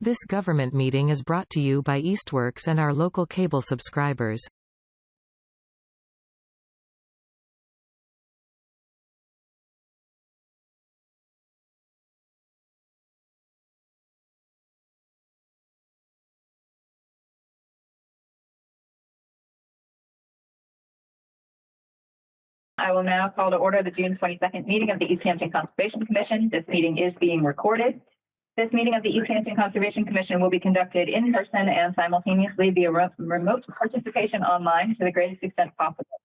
This government meeting is brought to you by Eastworks and our local cable subscribers. I will now call to order the June 22nd meeting of the Easthampton Conservation Commission. This meeting is being recorded. This meeting of the Easthampton Conservation Commission will be conducted in person and simultaneously via remote participation online to the greatest extent possible.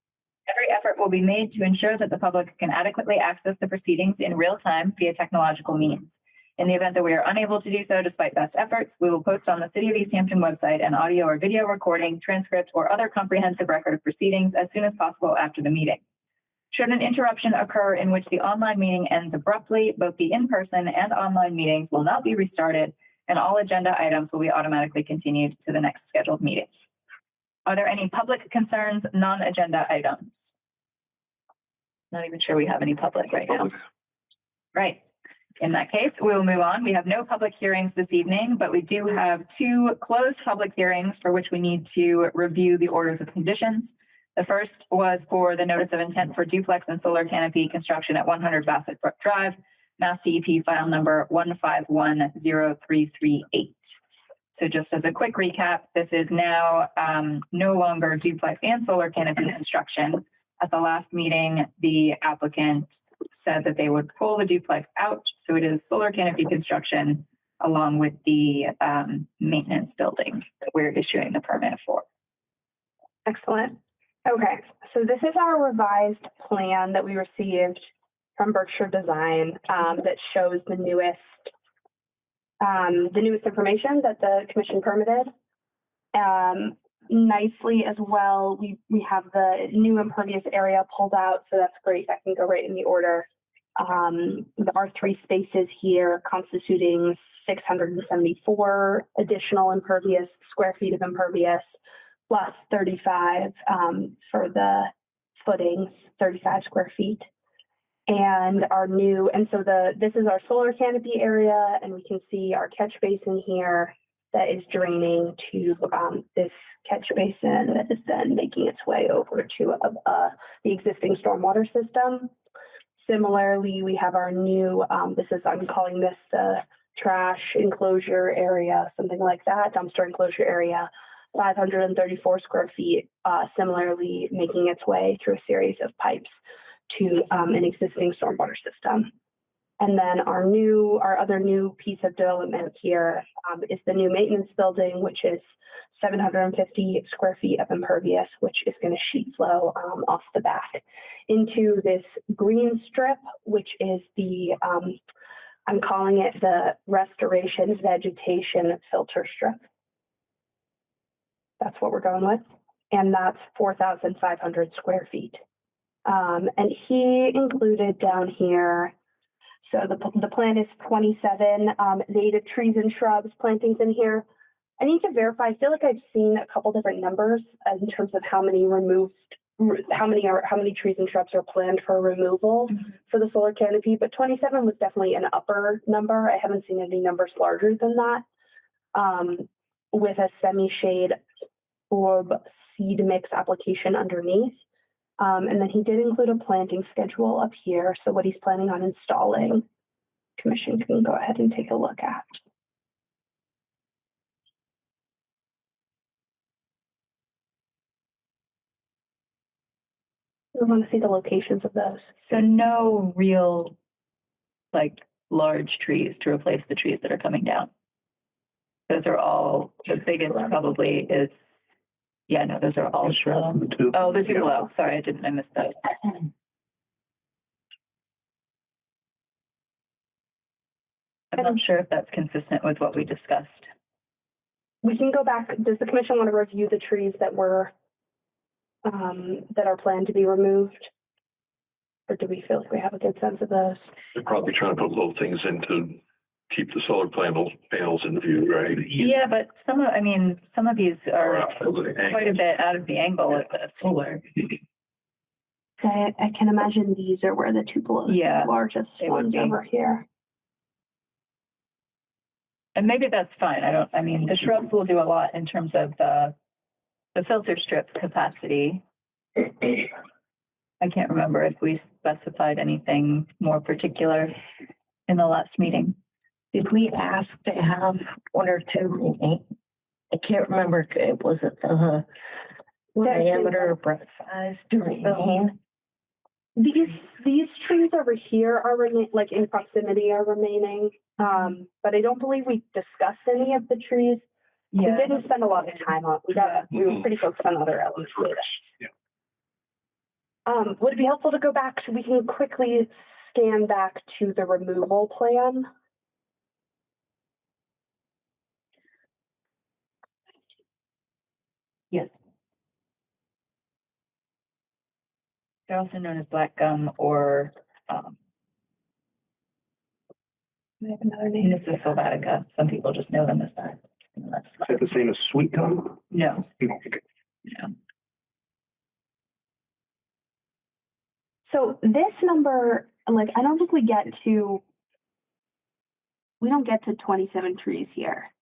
Every effort will be made to ensure that the public can adequately access the proceedings in real time via technological means. In the event that we are unable to do so despite best efforts, we will post on the City of Easthampton website an audio or video recording, transcript, or other comprehensive record of proceedings as soon as possible after the meeting. Should an interruption occur in which the online meeting ends abruptly, both the in-person and online meetings will not be restarted, and all agenda items will be automatically continued to the next scheduled meeting. Are there any public concerns, non-agenda items? Not even sure we have any public right now. Right. In that case, we will move on. We have no public hearings this evening, but we do have two closed public hearings for which we need to review the orders of conditions. The first was for the notice of intent for duplex and solar canopy construction at 100 Bassett Brook Drive, Mass DEP file number 1510338. So just as a quick recap, this is now no longer duplex and solar canopy construction. At the last meeting, the applicant said that they would pull the duplex out. So it is solar canopy construction along with the maintenance building that we're issuing the permit for. Excellent. Okay, so this is our revised plan that we received from Berkshire Design that shows the newest information that the commission permitted. Nicely as well, we have the new impervious area pulled out, so that's great. I can go right in the order. There are 3 spaces here constituting 674 additional impervious square feet of impervious, plus 35 for the footings, 35 square feet. And this is our solar canopy area, and we can see our catch basin here that is draining to this catch basin that is then making its way over to the existing stormwater system. Similarly, we have our new, I'm calling this the trash enclosure area, something like that, dumpster enclosure area. 534 square feet, similarly making its way through a series of pipes to an existing stormwater system. And then our other new piece of development here is the new maintenance building, which is 750 square feet of impervious, which is going to sheet flow off the back into this green strip, which is the, I'm calling it the restoration vegetation filter strip. That's what we're going with. And that's 4,500 square feet. And he included down here, so the plan is 27 native trees and shrubs plantings in here. I need to verify, I feel like I've seen a couple different numbers in terms of how many trees and shrubs are planned for removal for the solar canopy, but 27 was definitely an upper number. I haven't seen any numbers larger than that. With a semi-shade orb seed mix application underneath. And then he did include a planting schedule up here. So what he's planning on installing, commission can go ahead and take a look at. We want to see the locations of those. So no real large trees to replace the trees that are coming down. Those are all, the biggest probably is, yeah, no, those are all shrubs. Oh, the two below. Sorry, I missed those. I'm not sure if that's consistent with what we discussed. We can go back. Does the commission want to review the trees that were, that are planned to be removed? Or do we feel like we have a good sense of those? They're probably trying to put little things in to keep the solar panels in view, right? Yeah, but some of these are quite a bit out of the angle of the solar. So I can imagine these are where the tubelos, Yeah, the largest ones over here. And maybe that's fine. I mean, the shrubs will do a lot in terms of the filter strip capacity. I can't remember if we specified anything more particular in the last meeting. Did we ask to have one or two remain? I can't remember. Was it the diameter or breadth size to remain? These trees over here are like in proximity are remaining. But I don't believe we discussed any of the trees. We didn't spend a lot of time on, we were pretty focused on other elements of this. Yeah. Would it be helpful to go back so we can quickly scan back to the removal plan? Yes. They're also known as black gum or I have another name. Musa sylvatica. Some people just know them as that. Is it the same as sweet gum? No, Okay. no. So this number, like, I don't think we don't get to 27 trees here.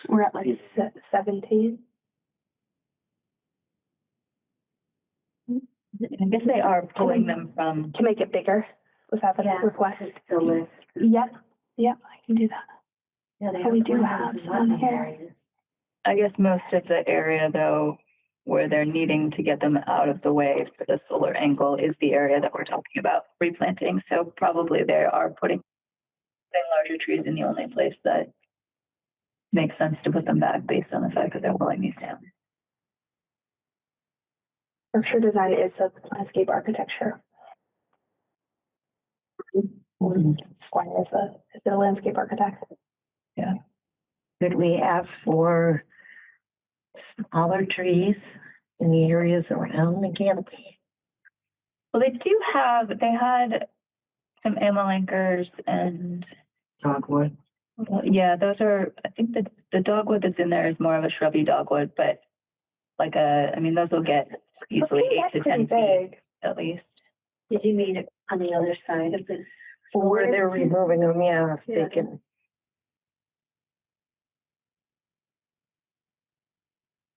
We're at like 17. I guess they are pulling them from, To make it bigger, was that the request? The list. Yep, I can do that. Yeah, they Oh, we have do one have of some them here. areas. I guess most of the area though, where they're needing to get them out of the way for the solar angle is the area that we're talking about replanting. So probably they are putting larger trees in the only place that makes sense to put them back based on the fact that they're pulling these down. Berkshire Design is a landscape architecture. Squire is a landscape architect. Could we ask for smaller trees in the areas around the canopy? Well, they had some amelanchers and Dogwood. well, yeah, those are, I think the dogwood that's in there is more of a shrubby dogwood, but those will get easily 8 to 10 feet at least. Did you mean it on the other side of the? Where they're removing them, yeah, if they can.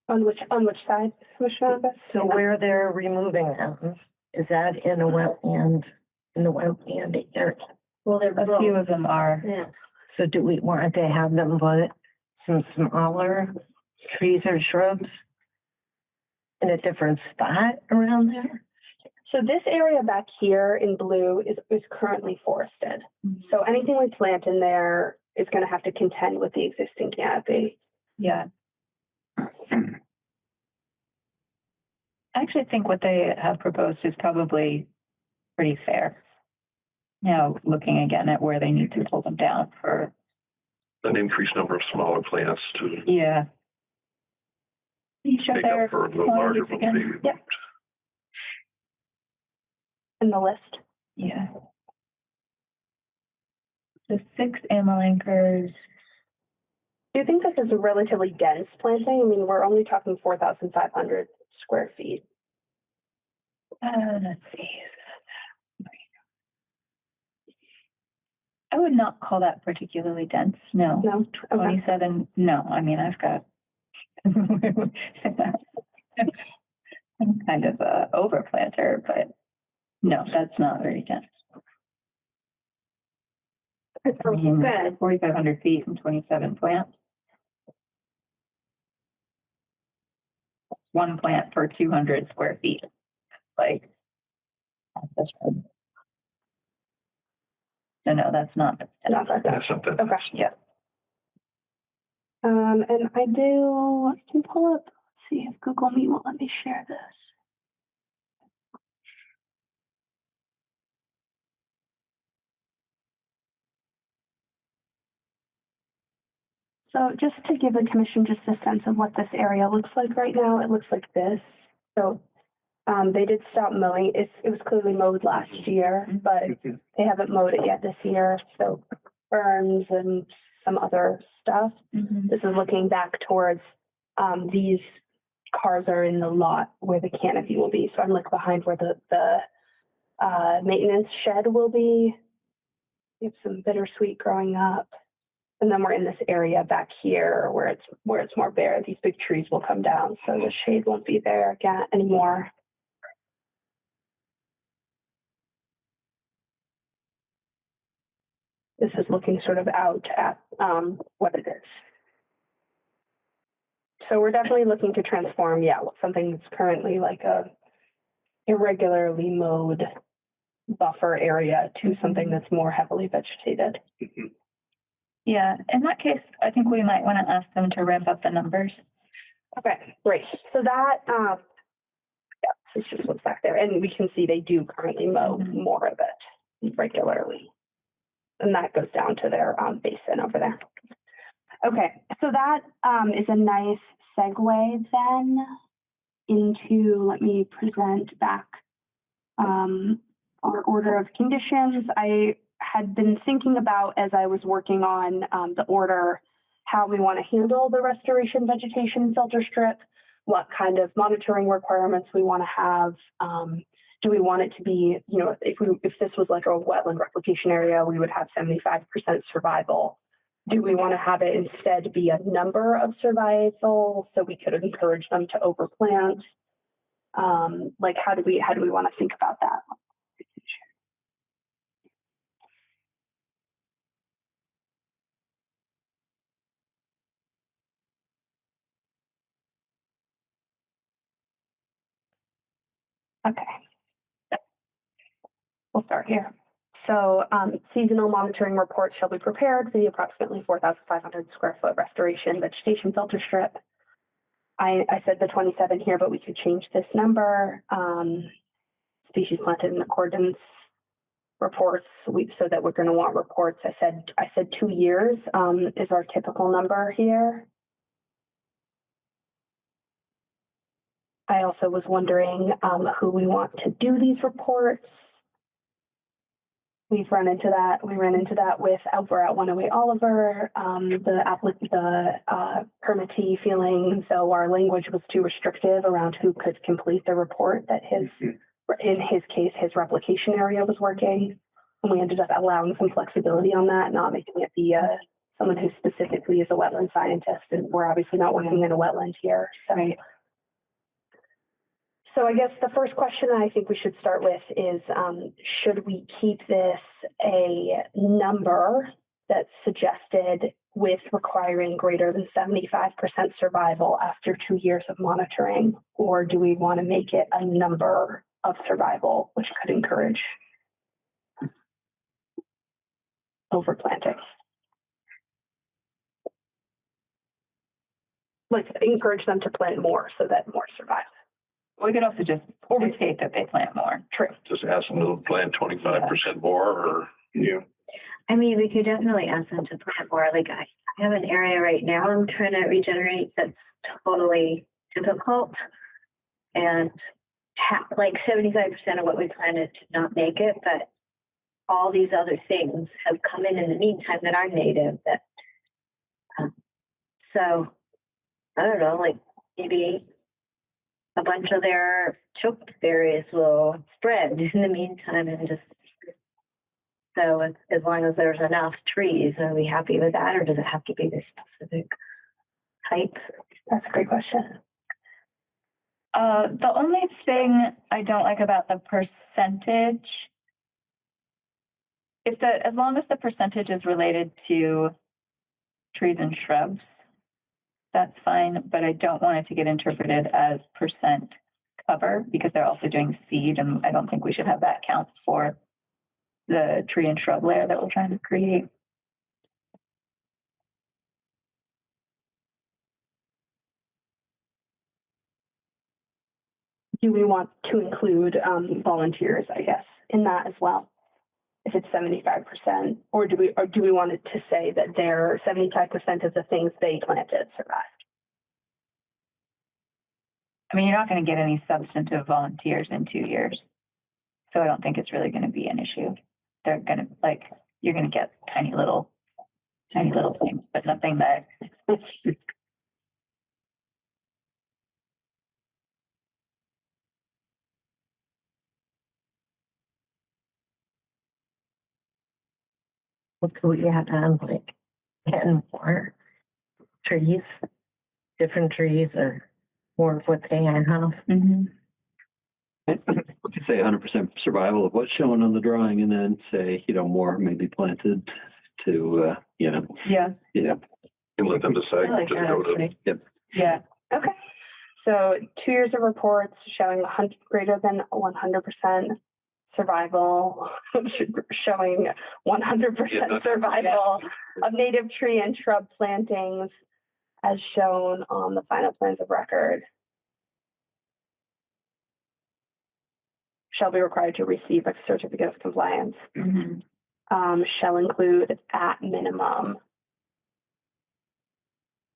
On which side, Commissioner August? So where they're removing them, is that in a wetland, in the wetland area? Well, they're A few of them are. Yeah. So do we want to have them put some smaller trees or shrubs in a different spot around there? So this area back here in blue is currently forested. So anything we plant in there is gonna have to contend with the existing canopy. Yeah. I actually think what they have proposed is probably pretty fair. Now, looking again at where they need to pull them down for, An increased number of smaller plants to yeah. Can you show make their up for the larger quantities ones being again? removed. Yep. In the list. Yeah. So 6 amelanchers. Do you think this is a relatively dense planting? I mean, we're only talking 4,500 square feet. Let's see. I would not call that particularly dense. No. No? Okay. 27. No, I mean, I've got. I'm kind of a overplanter, but no, that's not very dense. I mean, 4,500 feet and 27 plants. That's 1 plant per 200 square feet. It's like. No, that's not. Not that dense. That's something. Okay. Yeah. And I can pull up, let's see if Google Meet will let me share this. So just to give the commission just a sense of what this area looks like right now, it looks like this. So they did stop mowing. It was clearly mowed last year, but they haven't mowed it yet this year. So ferns and some other stuff. This is looking back towards these cars are in the lot where the canopy will be. So I'm like behind where the maintenance shed will be. We have some bittersweet growing up. And then we're in this area back here where it's more bare. These big trees will come down, so the shade won't be there again anymore. This is looking sort of out at what it is. So we're definitely looking to transform, something that's currently like a irregularly mowed buffer area to something that's more heavily vegetated. Yeah, in that case, I think we might want to ask them to ramp up the numbers. Okay, great. So that, this is just what's back there. And we can see they do currently mow more of it regularly. And that goes down to their basin over there. Okay, so that is a nice segue then into, let me present back our order of conditions. I had been thinking about, as I was working on the order, how we want to handle the restoration vegetation filter strip, what kind of monitoring requirements we want to have. Do we want it to be, if this was like a wetland replication area, we would have 75% survival. Do we want to have it instead be a number of survival so we could encourage them to overplant? Like how do we want to think about that? Okay. We'll start here. So seasonal monitoring report shall be prepared for the approximately 4,500 square foot restoration vegetation filter strip. I said the 27 here, but we could change this number. Species planted in accordance reports, so that we're going to want reports. I said 2 years is our typical number here. I also was wondering who we want to do these reports. We've run into that. We ran into that with over at 108 Oliver, the permittee feeling, though our language was too restrictive around who could complete the report, that in his case, his replication area was working. And we ended up allowing some flexibility on that, not making it be someone who specifically is a wetland scientist. And we're obviously not working in a wetland here. So I guess the first question I think we should start with is, should we keep this a number that's suggested with requiring greater than 75% survival after 2 years of monitoring? Or do we want to make it a number of survival, which could encourage overplanting? Like encourage them to plant more so that more survive. We could also just dictate that they plant more. True. Just ask them to plant 25% more or, I mean, we could definitely ask them to plant more. Like I have an area right now I'm trying to regenerate that's totally difficult. And like 75% of what we planted did not make it, but all these other things have come in the meantime that are native that, so I don't know, like maybe a bunch of their choke berries will spread in the meantime and just, so as long as there's enough trees, are we happy with that? Or does it have to be this specific type? That's a great question. The only thing I don't like about the percentage, as long as the percentage is related to trees and shrubs, that's fine, but I don't want it to get interpreted as percent cover because they're also doing seed, and I don't think we should have that count for the tree and shrub layer that we're trying to create. Do we want to include volunteers, I guess, in that as well? If it's 75%, or do we want it to say that they're 75% of the things they planted survived? I mean, you're not going to get any substantive volunteers in 2 years. So I don't think it's really going to be an issue. They're going to you're going to get tiny little things, but nothing that. What could we add on, like 10 more trees, different trees or more of what they have. Mhm. Say 100% survival of what's shown on the drawing, and then say, more may be planted to, Yeah, And let them decide I like to that go to. actually. Yeah, Okay. So 2 years of reports showing greater than 100% survival, showing 100% survival of native tree and shrub plantings as shown on the final plans of record. Shall be required to receive a certificate of compliance. Mhm. Shall include at minimum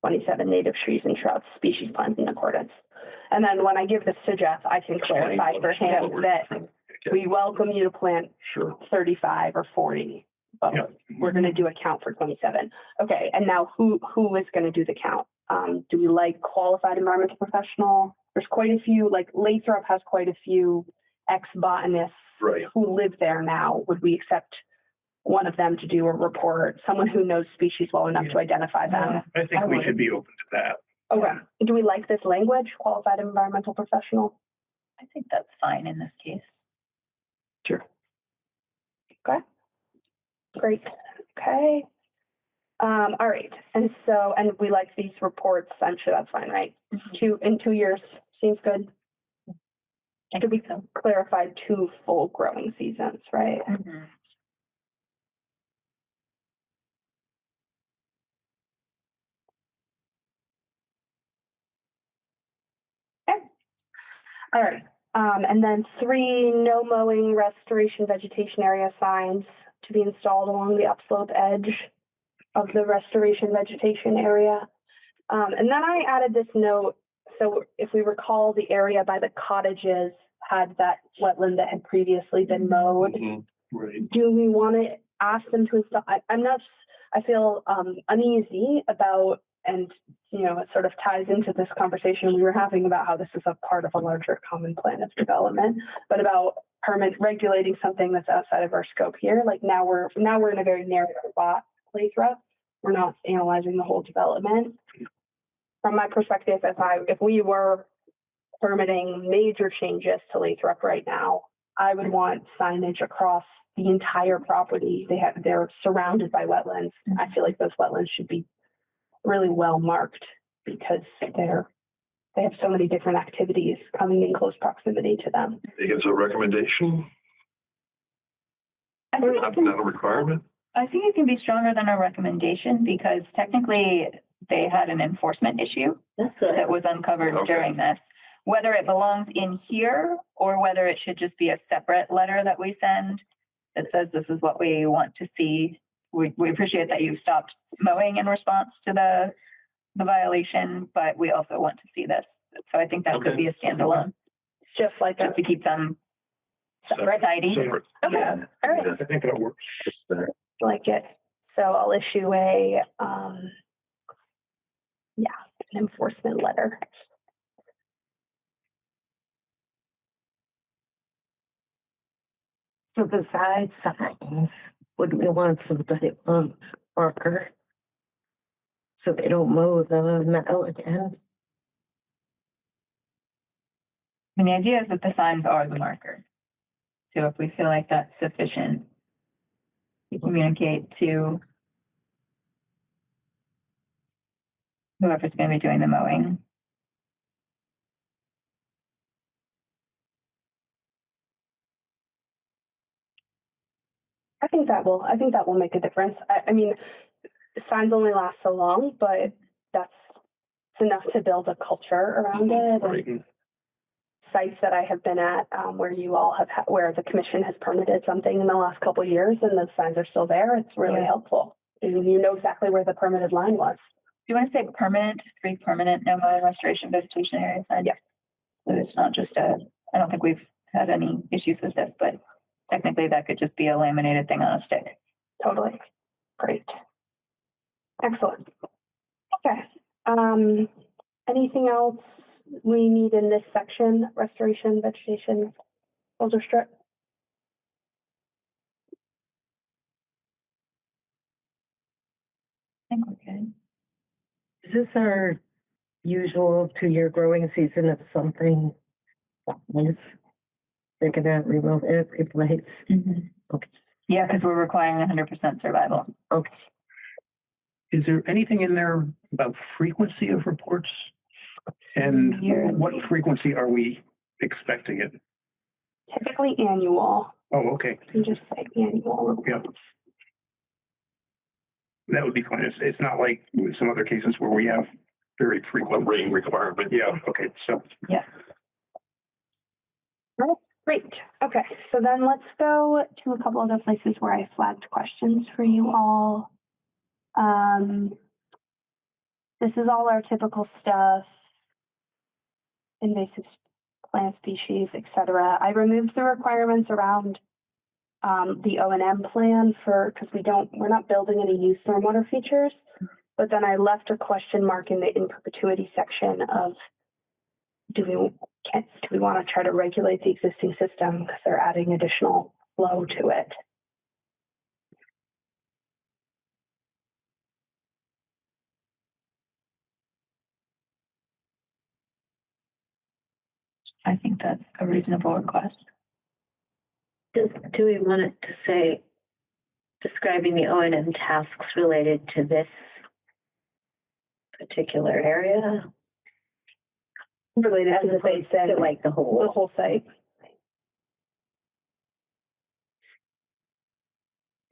27 native trees and shrubs, species planted in accordance. And then when I give this to Jeff, I can clarify for him that we welcome you to plant Sure. 35 or 40, but Yeah. we're gonna do a count for 27. Okay, and now who is gonna do the count? Do we like qualified environmental professional? There's quite a few, like Lathrop has quite a few ex-botanists Right. who live there now. Would we accept one of them to do a report, someone who knows species well enough to identify them? I think we should be open to that. Okay, do we like this language, qualified environmental professional? I think that's fine in this case. Sure. Great, okay. All right, and we like these reports, I'm sure that's fine, right? In 2 years, seems good. Should be clarified 2 full growing seasons, right? Mhm. All right, and then 3 no mowing restoration vegetation area signs to be installed along the upslope edge of the restoration vegetation area. And then I added this note, so if we recall, the area by the cottages had that wetland that had previously been mowed. Mhm. Right. Do we want to ask them to install? I feel uneasy about, and it sort of ties into this conversation we were having about how this is a part of a larger common plan of development, but about regulating something that's outside of our scope here. Like now we're in a very narrow spot, Lathrop. We're not analyzing the whole development. From my perspective, if we were permitting major changes to Lathrop right now, I would want signage across the entire property. They're surrounded by wetlands. I feel like those wetlands should be really well marked because they have so many different activities coming in close proximity to them. It's a recommendation, I think not a requirement. I think it can be stronger than a recommendation because technically they had an enforcement issue That's what that was uncovered Okay. during this. Whether it belongs in here or whether it should just be a separate letter that we send that says this is what we want to see. We appreciate that you've stopped mowing in response to the violation, but we also want to see this. So I think that could Okay. be a standalone, Just like just to keep them separate. tidy. Separate. Okay, Yeah. all right, I think that works. like it. So I'll issue an enforcement letter. So besides signs, would we want some type of marker? So they don't mow the meadow again? I mean, the idea is that the signs are the marker. So if we feel like that's sufficient, we communicate to whoever's going to be doing the mowing. I think that will make a difference. I mean, signs only last so long, but it's enough to build a culture around it. Right. And sites that I have been at, where you all have, where the commission has permitted something in the last couple of years and those signs are still there, it's really Yeah. helpful. And you know exactly where the permitted line was. Do you want to say permanent, 3 permanent no mow restoration vegetation areas? Yeah. So it's not just I don't think we've had any issues with this, but technically that could just be a laminated thing on a stick. Totally. Great. Excellent. Okay. Anything else we need in this section, restoration, vegetation, boulder strip? I think Is this our usual 2-year growing season of something? Is they're gonna remove it, replace? Okay. Yeah, because we're requiring 100% survival. Okay. Is there anything in there about frequency of reports? And what frequency are we expecting it? Typically annual. Oh, okay, You just say annual reports. that would be fine. It's not like with some other cases where we have very A frequent. rain requirement. Yeah, okay, so Great. Okay, so then let's go to a couple other places where I flagged questions for you all. This is all our typical stuff. Invasive plant species, etc. I removed the requirements around the O&M plan because we're not building any new stormwater features. But then I left a question mark in the in perpetuity section of do we want to try to regulate the existing system because they're adding additional flow to it. I think that's a reasonable request. Do we want it to say describing the O&M tasks related to this particular area? Related As to the opposed to basin, like the the whole. whole site.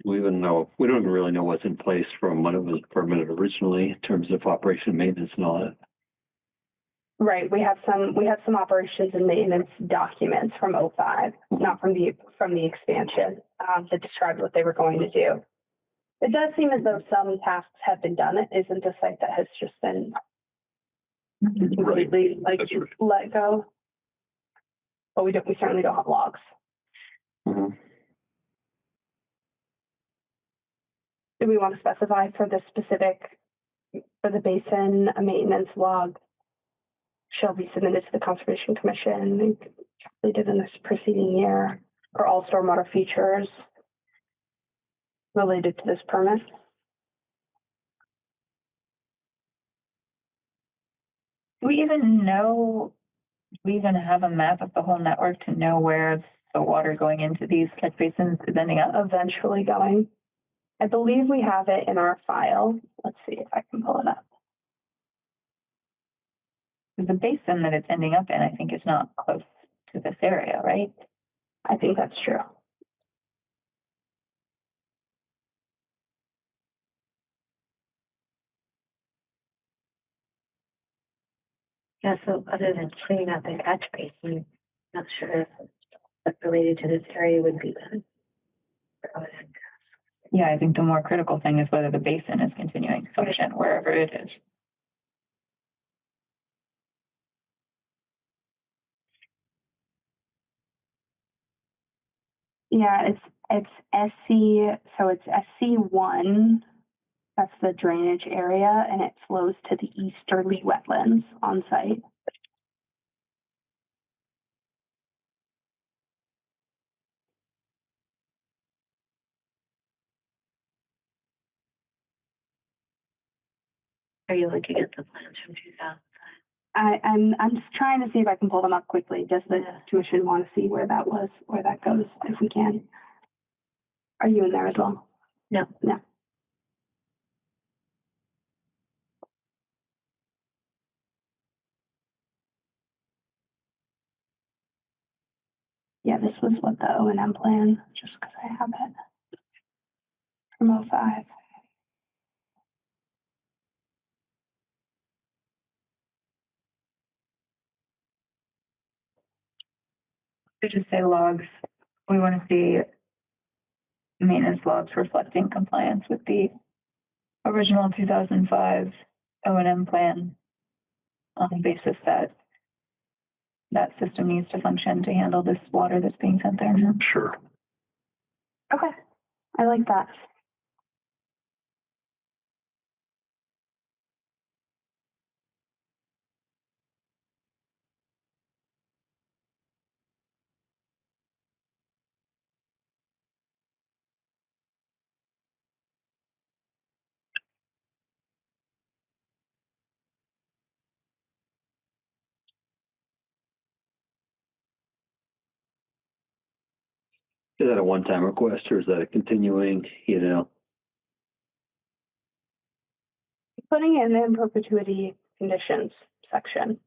We don't even really know what's in place from when it was permitted originally in terms of operation, maintenance and all that. Right, we have some operations and maintenance documents from 05, not from the expansion, that described what they were going to do. It does seem as though some tasks have been done. It isn't a site that has just been completely That's right. let go. But we certainly don't have logs. Mhm. Do we want to specify for the basin, a maintenance log shall be submitted to the Conservation Commission and completed in this preceding year for all stormwater features related to this permit? Do we even have a map of the whole network to know where the water going into these catch basins is ending up? Eventually going. I believe we have it in our file. Let's see if I can pull it up. The basin that it's ending up in, I think, is not close to this area, right? I think that's true. Yeah, so other than cleaning out the catch basin, not sure if what's related to this area would be done. Yeah, I think the more critical thing is whether the basin is continuing to function wherever it is. Yeah, it's SC, so it's SC1. That's the drainage area and it flows to the easterly wetlands on site. Are you looking at the plans from 2000? I'm just trying to see if I can pull them up quickly. Does the commission want to see where that goes, if we can? Are you in there as well? No. No. Yeah, this was what the O&M plan, just because I have it. From 05. We just say logs. We want to see maintenance logs reflecting compliance with the original 2005 O&M plan on the basis that that system needs to function to handle this water that's being sent there. Sure. Okay, I like that. Is that a one-time request or is that a continuing, you know? Putting it in the in perpetuity conditions section.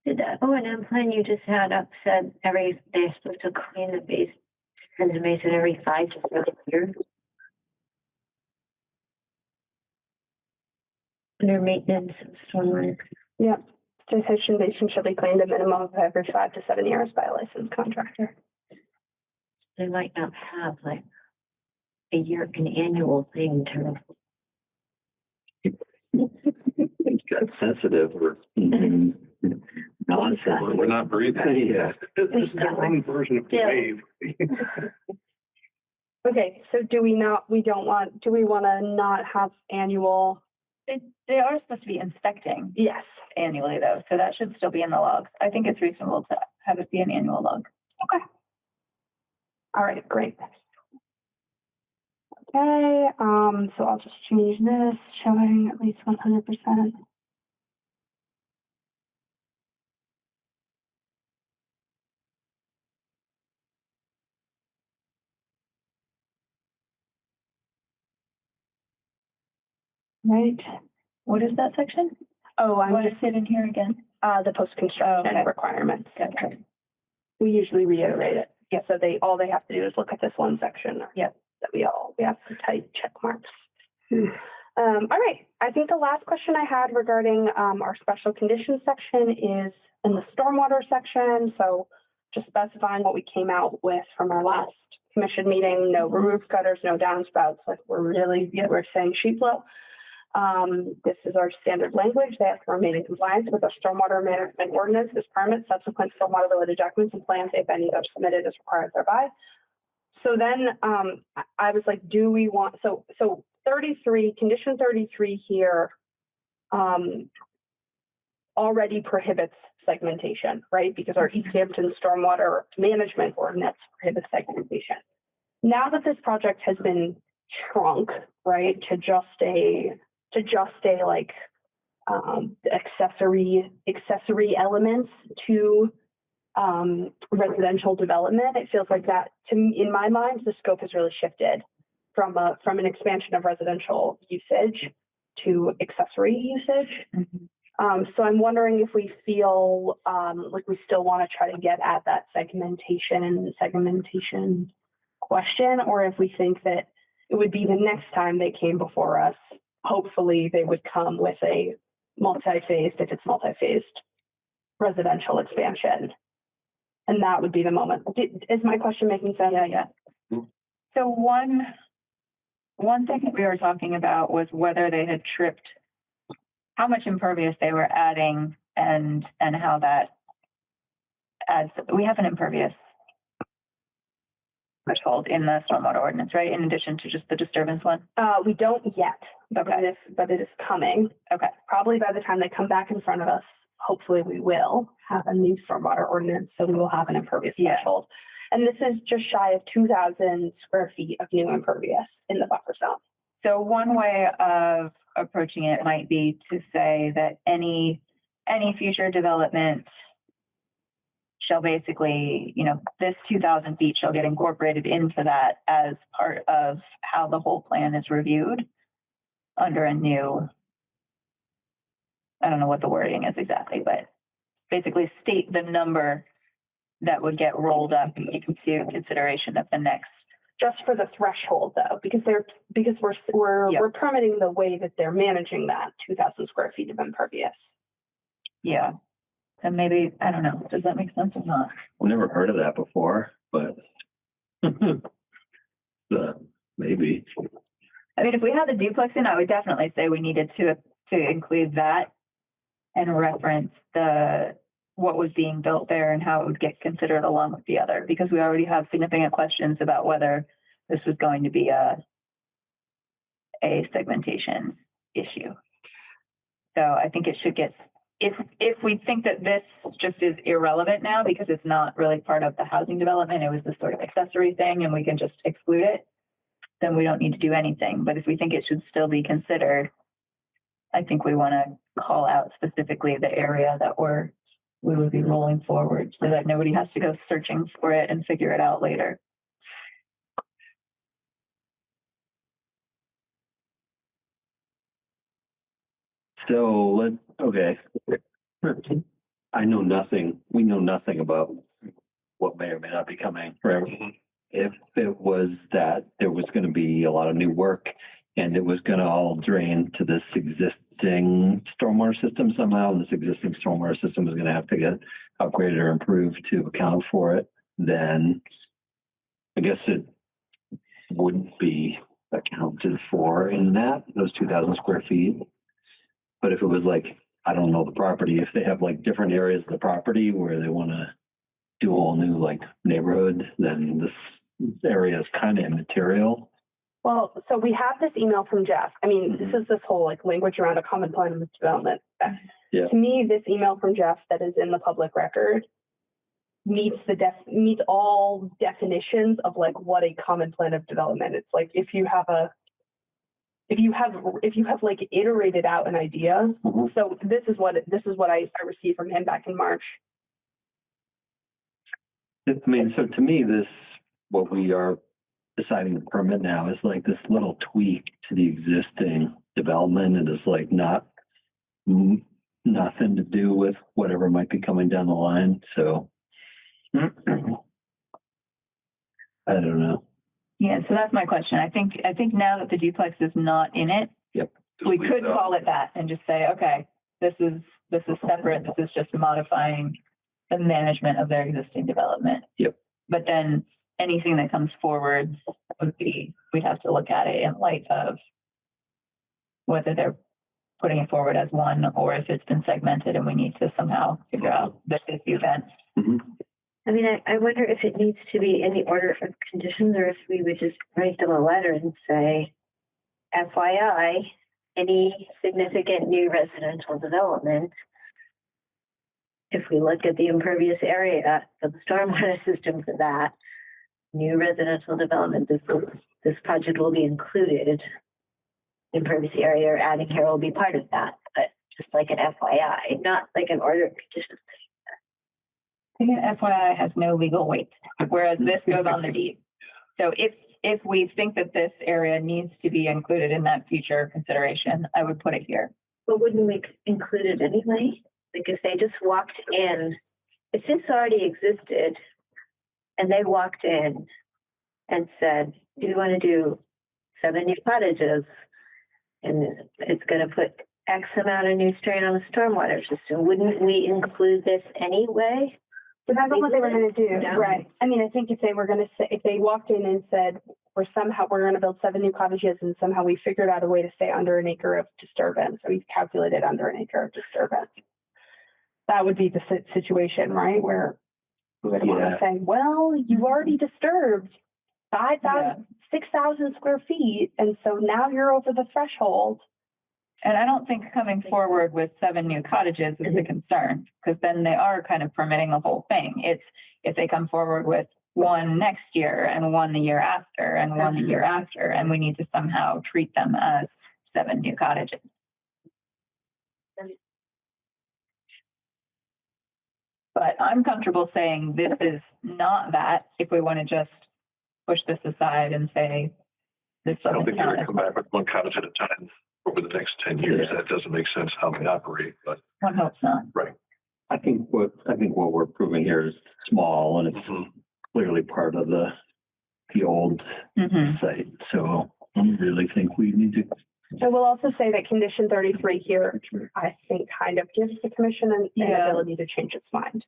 Did that O&M plan you just had up said they're supposed to clean the base and the basin every 5 to 7 years? Under maintenance of stormwater. Detention basin should be cleaned a minimum of every 5 to 7 years by a licensed contractor. They might not have like an annual thing to. It's got sensitive or non-sensitive. We're not breathing. Yeah. This is our own version of the Yeah. wave. Okay, so do we want to not have annual? They are supposed to be inspecting Yes. annually though, so that should still be in the logs. I think it's reasonable to have it be an annual log. All right, great. Okay, so I'll just change this, showing at least 100%. Right. What is that section? Oh, I'm What just, is it in here again? the post-construction Okay. requirements. Okay. We usually reiterate it. Yep. So all they have to do is look at this one section. Yep. That we have the tight check marks. All right, I think the last question I had regarding our special conditions section is in the stormwater section. So just specifying what we came out with from our last commission meeting, no roof gutters, no downspouts, like we're saying sheet flow. This is our standard language. They have to remain in compliance with our stormwater management ordinance, this permit, subsequent stormwater related documents and plans, if any, are submitted as required thereby. So then, I was like, do we want, so 33, condition 33 here, already prohibits segmentation, right? Because our Easthampton stormwater management ordinance prohibits segmentation. Now that this project has been shrunk, right, to just a like accessory elements to residential development, it feels like that in my mind, the scope has really shifted from an expansion of residential usage to accessory usage. So I'm wondering if we feel like we still want to try to get at that segmentation question, or if we think that it would be the next time they came before us, hopefully they would come with a multi-phased, if it's multi-phased residential expansion. And that would be the moment. Is my question making sense? Yeah. So one thing that we were talking about was whether they had tripped, how much impervious they were adding and how that adds. We have an impervious threshold in the stormwater ordinance, right? In addition to just the disturbance one? We don't yet, but Okay. it is coming. Okay. Probably by the time they come back in front of us, hopefully we will have a new stormwater ordinance, so we will have an impervious Yeah. threshold. And this is just shy of 2,000 square feet of new impervious in the buffer zone. So one way of approaching it might be to say that any future development shall basically, this 2,000 feet shall get incorporated into that as part of how the whole plan is reviewed under a new, I don't know what the wording is exactly, but basically state the number that would get rolled up into consideration of the next. Just for the threshold though, because we're permitting the way that they're managing that 2,000 square feet of impervious. Yeah. So maybe, I don't know, does that make sense or not? I've never heard of that before, but maybe. I mean, if we had the duplex in, I would definitely say we needed to include that and reference what was being built there and how it would get considered along with the other, because we already have significant questions about whether this was going to be a segmentation issue. So I think it should get, if we think that this just is irrelevant now because it's not really part of the housing development, it was this sort of accessory thing and we can just exclude it, then we don't need to do anything. But if we think it should still be considered, I think we want to call out specifically the area that we would be rolling forward so that nobody has to go searching for it and figure it out later. So okay. I know nothing, we know nothing about what may or may not be coming, right? If it was that there was gonna be a lot of new work and it was gonna all drain to this existing stormwater system somehow, this existing stormwater system is gonna have to get upgraded or improved to account for it, then I guess it wouldn't be accounted for in those 2,000 square feet. But if it was like, I don't know the property, if they have like different areas of the property where they want to do a whole new like neighborhood, then this area is kind of immaterial. Well, so we have this email from Jeff. I mean, this is this whole like language around a common plan of development. Yeah. To me, this email from Jeff that is in the public record meets all definitions of like what a common plan of development. It's like if you have like iterated out an idea. Mhm. So this is what I received from him back in March. I mean, so to me, what we are deciding to permit now is like this little tweak to the existing development. It is like nothing to do with whatever might be coming down the line, so. I don't know. Yeah, so that's my question. I think now that the duplex is not in it. Yep. We could call it that and just say, okay, this is separate. This is just modifying the management of their existing development. Yep. But then anything that comes forward we'd have to look at it in light of whether they're putting it forward as one or if it's been segmented and we need to somehow figure out this is the event. Mhm. I mean, I wonder if it needs to be in the order of conditions or if we would just write them a letter and say, FYI, any significant new residential development, if we look at the impervious area for the stormwater system for that new residential development, this project will be included. Impervious area or adding here will be part of that, but just like an FYI, not like an order of conditions. I think an FYI has no legal weight, whereas this goes on the deed. So if we think that this area needs to be included in that future consideration, I would put it here. But wouldn't we include it anyway? Like if they just walked in, if this already existed and they walked in and said, do you want to do 7 new cottages? And it's going to put X amount of new strain on the stormwater system. Wouldn't we include this anyway? Depends on what they were gonna do, Yeah. right? I mean, I think if they were gonna say, if they walked in and said, we're gonna build 7 new cottages and somehow we figured out a way to stay under an acre of disturbance, or we've calculated under an acre of disturbance. That would be the situation, right? Where we would want Yeah. to say, well, you already disturbed 5,000, 6,000 square feet. And so now you're over the threshold. And I don't think coming forward with 7 new cottages is the concern, because then they are kind of permitting the whole thing. It's if they come forward with 1 next year and 1 the year after and 1 the year after, and we need to somehow treat them as 7 new cottages. But I'm comfortable saying this is not that if we want to just push this aside and say this I don't doesn't think they're count gonna as come back with 1 cottage at a time over the next 10 years. That doesn't make sense how they operate, but one hopes not. I think what we're proving here is small and it's Mhm. clearly part of the old Mhm. site. So I really think we need to. I will also say that condition 33 here, I think kind of gives the commission an Yeah. ability to change its mind.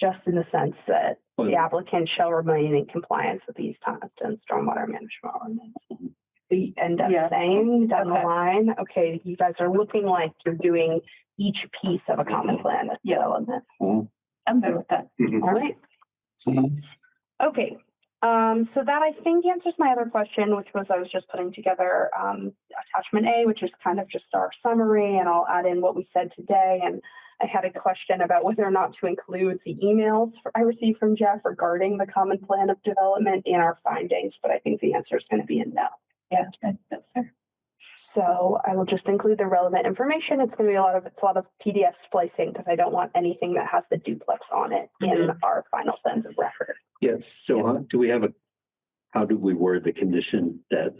Just in the sense that the Well, applicant shall remain in compliance with the Easthampton stormwater management ordinance. We end up Yeah. saying down the Okay. line, okay, you guys are looking like you're doing each piece of a common plan of development. I'm good with that. Mhm. All right. Okay, so that I think answers my other question, which was I was just putting together attachment A, which is kind of just our summary, and I'll add in what we said today. And I had a question about whether or not to include the emails I received from Jeff regarding the common plan of development in our findings, but I think the answer is going to be a no. Yeah, that's fair. So I will just include the relevant information. It's going to be a lot of PDF splicing because I don't want anything that has the duplex on it in our final plans of record. Yes, so how do we word the condition that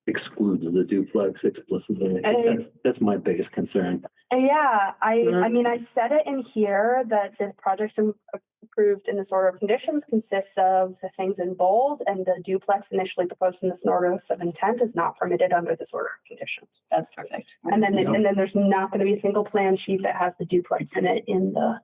excludes the duplex explicitly. That's my biggest concern. Yeah, I mean, I said it in here that the project approved in this order of conditions consists of the things in bold, and the duplex initially proposed in this notice of intent is not permitted under this order of conditions. That's perfect. And then there's not going to be a single plan sheet that has the duplex in it in the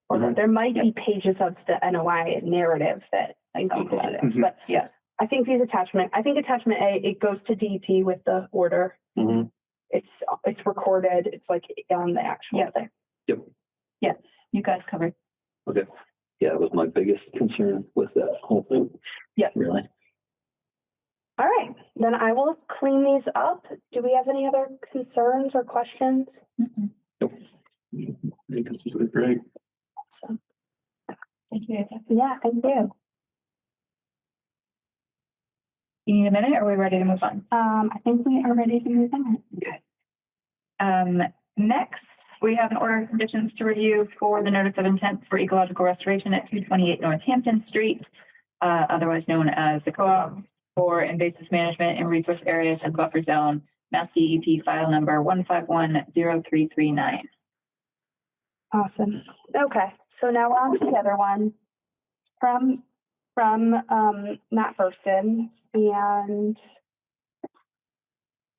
order. There might be pages of the NOI narrative that include it, but Yeah. I think attachment A, it goes to DEP with the order. Mhm. It's recorded. It's like on the actual thing. You guys covered. Okay. Yeah, it was my biggest concern with that whole thing. Yeah. Really. All right, then I will clean these up. Do we have any other concerns or questions? Great. So, Thank you. yeah, thank you. You need a minute or are we ready to move on? I think we are ready to move on. Next, we have an order of conditions to review for the notice of intent for ecological restoration at 228 Northampton Street, otherwise known as the Co-op for invasive management in resource areas and buffer zone, Mass DEP file number 1510339. Awesome. Okay, so now we're on to the other one from Matt Burson, and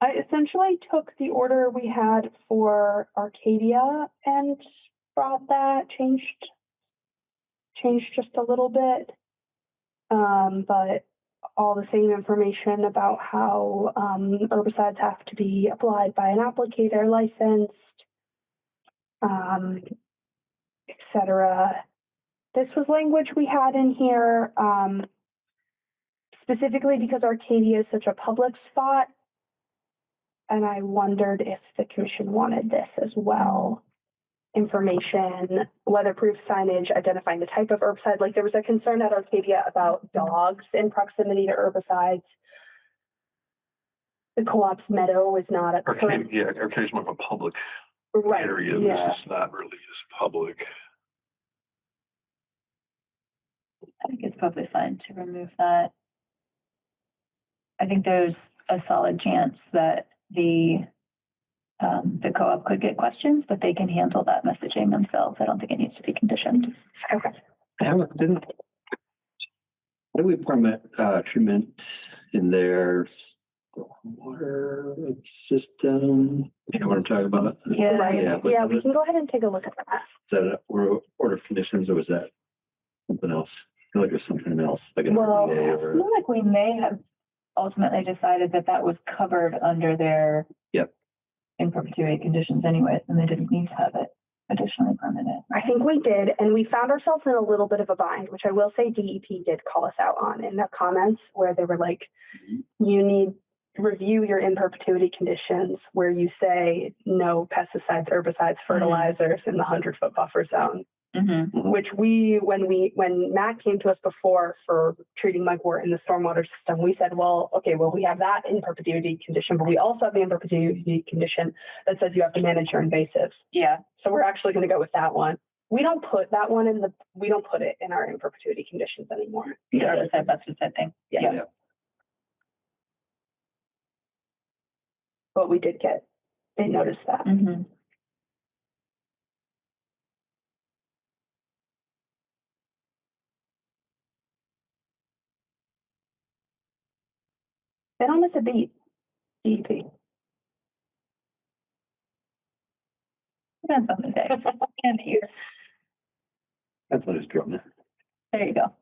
I essentially took the order we had for Arcadia and brought that changed just a little bit, but all the same information about how herbicides have to be applied by an applicator licensed, etc. This was language we had in here, specifically because Arcadia is such a public spot. And I wondered if the commission wanted this as well. Information, weatherproof signage, identifying the type of herbicide. Like there was a concern at Arcadia about dogs in proximity to herbicides. The co-op's meadow is not a current. Arcadia's more of a public Right, area. yeah. This is not really as public. I think it's probably fine to remove that. I think there's a solid chance that the co-op could get questions, but they can handle that messaging themselves. I don't think it needs to be conditioned. Okay. Didn't we permit treatment in their water system? You know what I'm talking about? Yeah. Right. Yeah, was Yeah, that we it? can go ahead and take a look at that. Is that an order of conditions or was that something else? I feel like it was something else, like an Well, I RDA or. feel like we may have ultimately decided that that was covered under their in perpetuity conditions anyways, and they didn't need to have it additionally permitted. I think we did, and we found ourselves in a little bit of a bind, which I will say DEP did call us out on in their comments, where they were like, you need to review your in perpetuity conditions where you say no pesticides, herbicides, fertilizers in the 100-foot buffer zone. Which when Matt came to us before for treating mugwort in the stormwater system, we said, well, we have that in perpetuity condition, but we also have the in perpetuity condition that says you have to manage your invasives. Yeah. So we're actually going to go with that one. We don't put that one we don't put it in our in perpetuity conditions anymore. Yeah, that's the same thing. Yeah. But we did they noticed that. They don't miss a beat, DEP. Depends on the day. And the year. That's what it's drumming. There you go.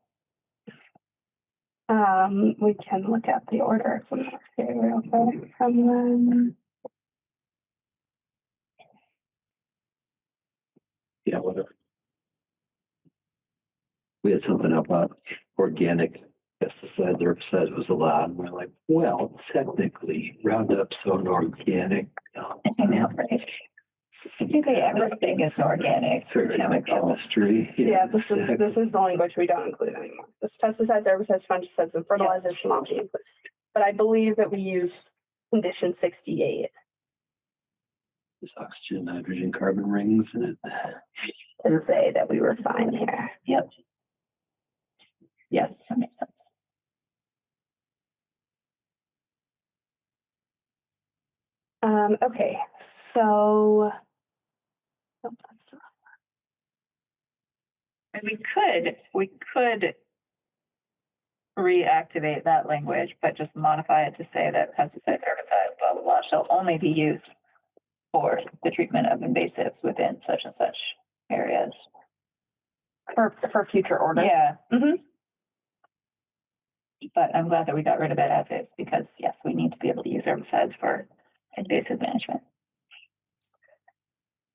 We can look at the order from real quick from them. Yeah, whatever. We had something about organic pesticides, herbicides was allowed, and we're like, well, technically Roundup's an organic. I know, right? Everything is organic. Chemistry. Yeah, this is the language we don't include anymore. This pesticides, herbicides, fungicides, and fertilizers should not be included. But I believe that we use condition 68. There's oxygen, nitrogen, carbon rings in it. To say that we were fine here. Yep. Yeah, that makes sense. Okay, so. Oh, that's the- And we could reactivate that language, but just modify it to say that pesticides, herbicides, blah, blah, blah, shall only be used for the treatment of invasives within such and such areas. For future orders. Yeah. Mhm. But I'm glad that we got rid of it as is, because yes, we need to be able to use herbicides for invasive management.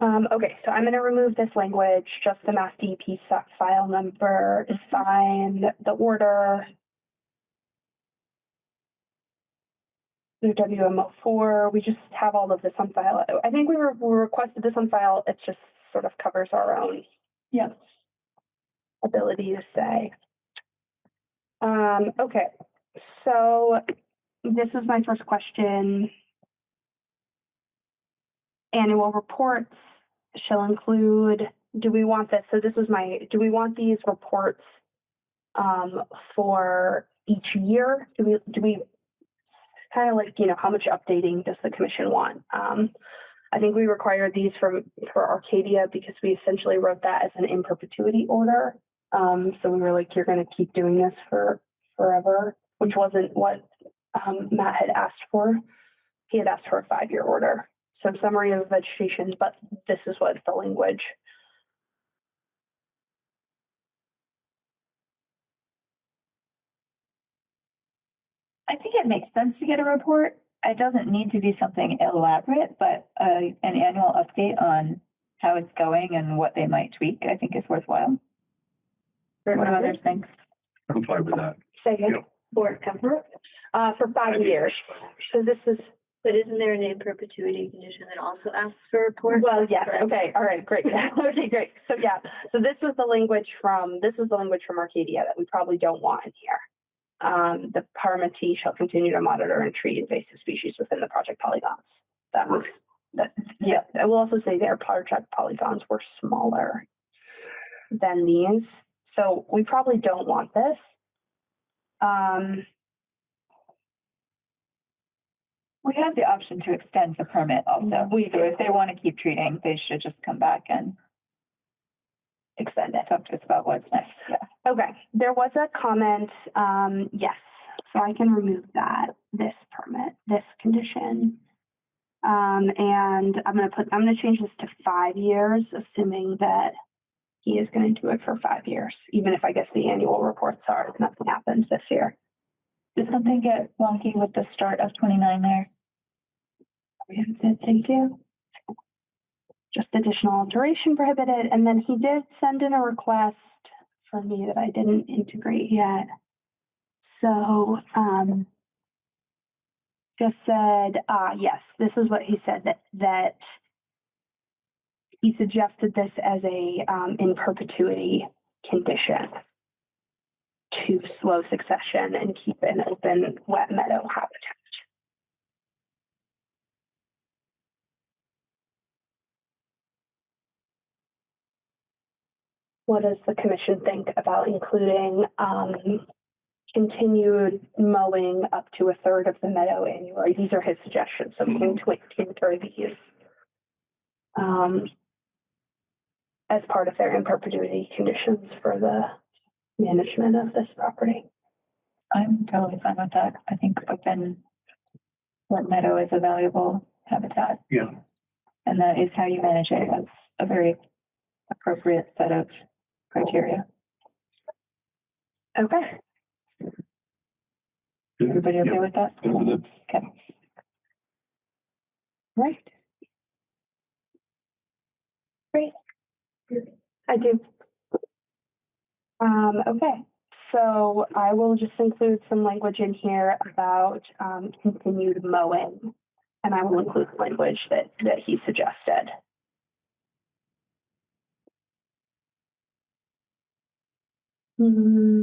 Okay, so I'm gonna remove this language, just the Mass DEP file number is fine, the order. The WMO4, we just have all of this on file. I think we requested this on file, it just sort of covers our own. Yeah. Ability to say. Okay, so this was my first question. Annual reports shall include, do we want this? So this was do we want these reports for each year? Do we kind of like, how much updating does the commission want? I think we required these for Arcadia because we essentially wrote that as an in perpetuity order. So we were like, you're going to keep doing this for forever, which wasn't what Matt had asked for. He had asked for a 5-year order. So summary of vegetation, but this is what the language. I think it makes sense to get a report. It doesn't need to be something elaborate, but an annual update on how it's going and what they might tweak, I think is worthwhile. What do others think? I'm fine with that. Say again. Yeah. Forever. For 5 years, because this was, But isn't there an in perpetuity condition that also asks for a report? well, yes, Correct. okay, all right, great. Okay, great. So yeah, so this was the language from Arcadia that we probably don't want in here. The Parliamentary shall continue to monitor and treat invasive species within the project polygons. That was, yeah, I will also say their project polygons were smaller than these, so we probably don't want this. We have the option to extend the permit also. We So do. if they want to keep treating, they should just come back and extend it. talk to us about what's next. Yeah. Okay, there was a comment, yes, so I can remove that, this permit, this condition. And I'm gonna change this to 5 years, assuming that he is gonna do it for 5 years, even if I guess the annual reports are, nothing happened this year. Did something get wonky with the start of 29 there? We haven't said thank you. Just additional duration prohibited, and then he did send in a request for me that I didn't integrate yet. So, just said, yes, this is what he said, that he suggested this as a, in perpetuity condition to slow succession and keep an open wet meadow habitat. What does the commission think about including, continued mowing up to 1/3 of the meadow annually? These are his suggestions, so we can tinker these. As part of their in perpetuity conditions for the management of this property. I'm totally fine with that. I think open wet meadow is a valuable habitat. Yeah. And that is how you manage it. That's a very appropriate set of criteria. Okay, Everybody okay with that? Good with it. Okay. right. Great. I do. Okay, so I will just include some language in here about continued mowing. And I will include language that he suggested. Hmm.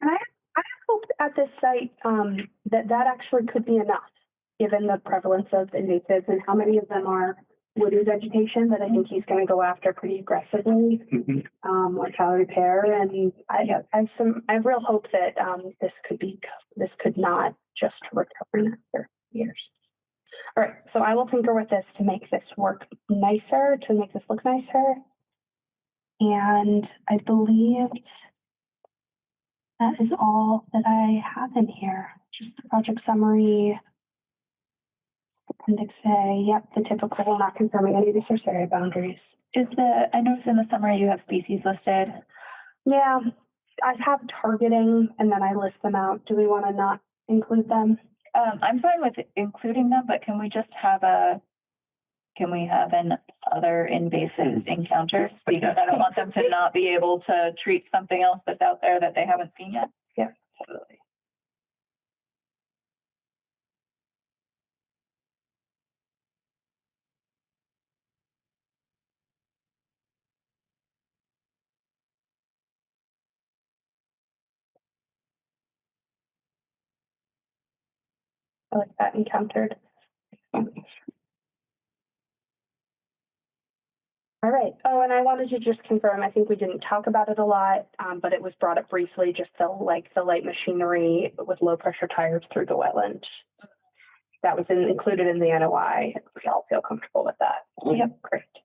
And I hope at this site that actually could be enough, given the prevalence of invasives and how many of them are woody vegetation that I think he's gonna go after pretty aggressively. Mhm. Like Cal repair, and I have real hope that, this could not just return after years. All right, so I will tinker with this to make this work nicer, to make this look nicer. And I believe that is all that I have in here, just the project summary. Appendix A, yep, the typical, not confirming any resource area boundaries. I noticed in the summary you have species listed. Yeah, I have targeting and then I list them out. Do we want to not include them? I'm fine with including them, but can we have an other invasives encounter? Because I don't want them to not be able to treat something else that's out there that they haven't seen yet. Yeah. Totally. I like that encountered. All right. Oh, and I wanted to just confirm, I think we didn't talk about it a lot, but it was brought up briefly, just the light machinery with low pressure tires through the wetland. That was included in the NOI. We all feel comfortable with that. Yep, great.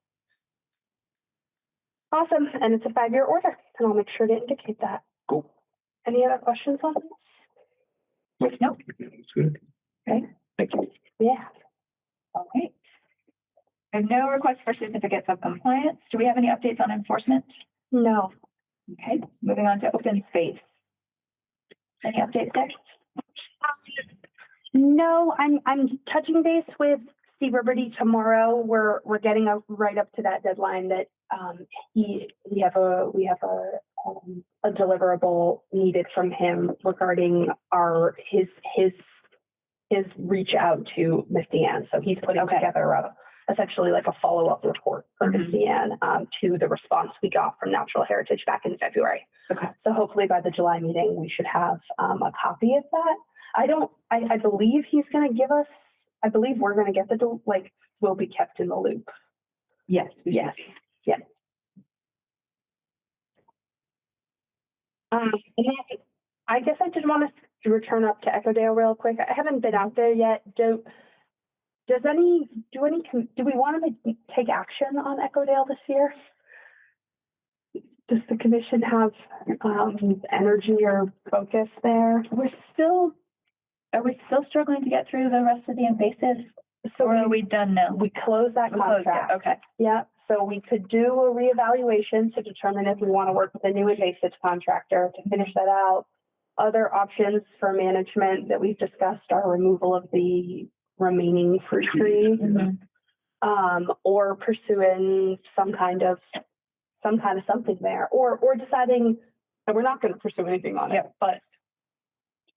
Awesome. And it's a 5-year order, and I'll make sure to indicate that. Cool. Any other questions on this? Nope. That's good. Okay. Thank you. Yeah. All right. I have no requests for certificates of compliance. Do we have any updates on enforcement? No. Okay, moving on to open space. Any updates there? No, I'm touching base with Steve Liberty tomorrow. We're getting right up to that deadline that we have a deliverable needed from him regarding his reach out to Miss Deanne. So he's putting together essentially like a follow-up report for Miss Deanne to the response we got from Natural Heritage back in February. Okay. So hopefully by the July meeting, we should have a copy of that. I believe he's going to give us, I believe we're going to get we'll be kept in the loop. Yes. Yes. Yeah. And I guess I just want to return up to Echodale real quick. I haven't been out there yet. Do we want to take action on Echodale this year? Does the commission have energy or focus there? Are we still struggling to get through the rest of the invasive? So or are we done now? We close that contract. Okay. Yeah, so we could do a reevaluation to determine if we want to work with a new invasive contractor to finish that out. Other options for management that we've discussed are removal of the remaining fruit tree. Or pursuing some kind of something there, or deciding that we're not going to pursue anything on it. But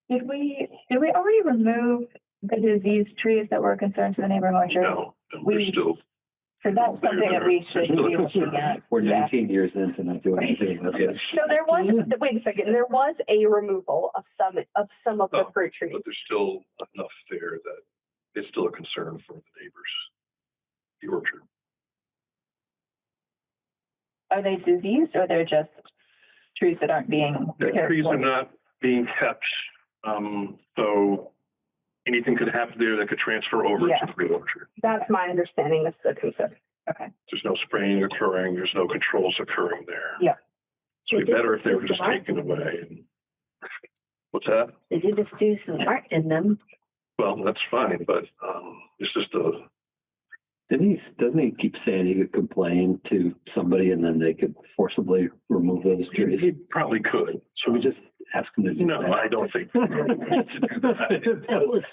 did we already remove the diseased trees that were a concern to the neighborhood? No, we're still. So that's something that we should be looking at. We're 19 years into not doing anything with it. so there was, wait a second, there was a removal of some of the fruit trees. But there's still enough there that it's still a concern for the neighbors. The orchard. Are they diseased or they're just trees that aren't being The cared trees for? are not being kept, so anything could happen there that could transfer over Yeah. to the orchard. That's my understanding. That's the concern. Okay. There's no spraying occurring, there's no controls occurring there. Yeah. So it'd be better if they were just taken away. And what's that? They did just do some art in them. Well, that's fine, but it's just a, Doesn't he keep saying he could complain to somebody and then they could forcibly remove those he trees? probably could. So we just ask him to do No, that. I don't think. to do that. That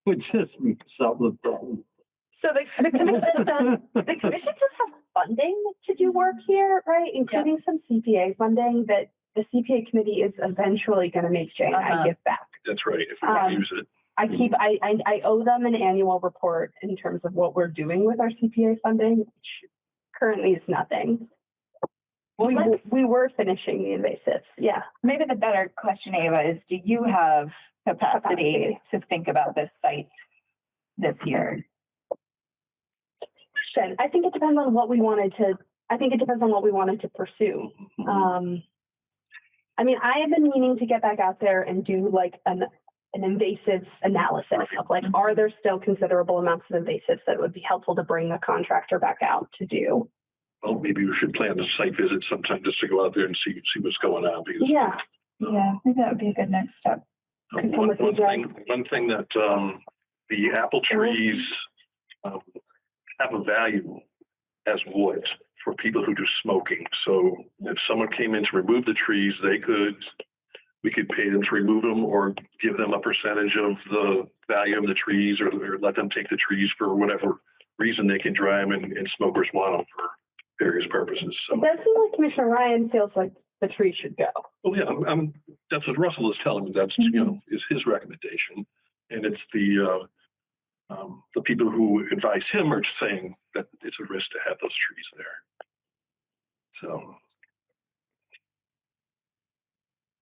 would just solve the problem. So the commission does have funding to do work here, right? Including some CPA funding that the CPA committee is eventually going to make Jay and I give back. That's right, if we want to use it. I owe them an annual report in terms of what we're doing with our CPA funding, which currently is nothing. We were finishing the invasives. Yeah. Maybe the better question, Ava, is do you have capacity to think about this site this year? question. I think it depends on what we wanted to, pursue. I mean, I have been meaning to get back out there and do like an invasives analysis of like, are there still considerable amounts of invasives that would be helpful to bring a contractor back out to do? Well, maybe we should plan a site visit sometime just to go out there and see what's going on. Because, Yeah. Yeah, I think that would be a good next step. Could come with you, One thing that, the apple trees, have a value as wood for people who do smoking. So if someone came in to remove the trees, we could pay them to remove them or give them a percentage of the value of the trees or let them take the trees for whatever reason they can dry them and smokers want them for various purposes. So, It does seem like Commissioner Ryan feels like the tree should go. well, yeah, that's what Russell is telling me. That's, is his recommendation. And it's the people who advise him are saying that it's a risk to have those trees there. So.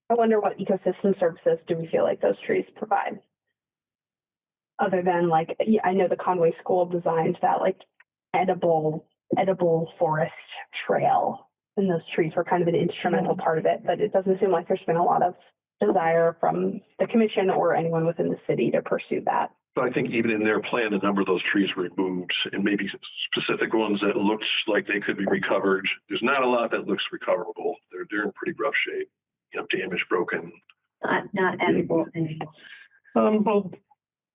I wonder what ecosystem services do we feel like those trees provide? Other than like, yeah, I know the Conway School designed that like edible forest trail. And those trees were kind of an instrumental part of it, but it doesn't seem like there's been a lot of desire from the commission or anyone within the city to pursue that. But I think even in their plan, a number of those trees were removed and maybe specific ones that looks like they could be recovered. There's not a lot that looks recoverable. They're in pretty rough shape, damaged, broken. Not edible anymore. Well,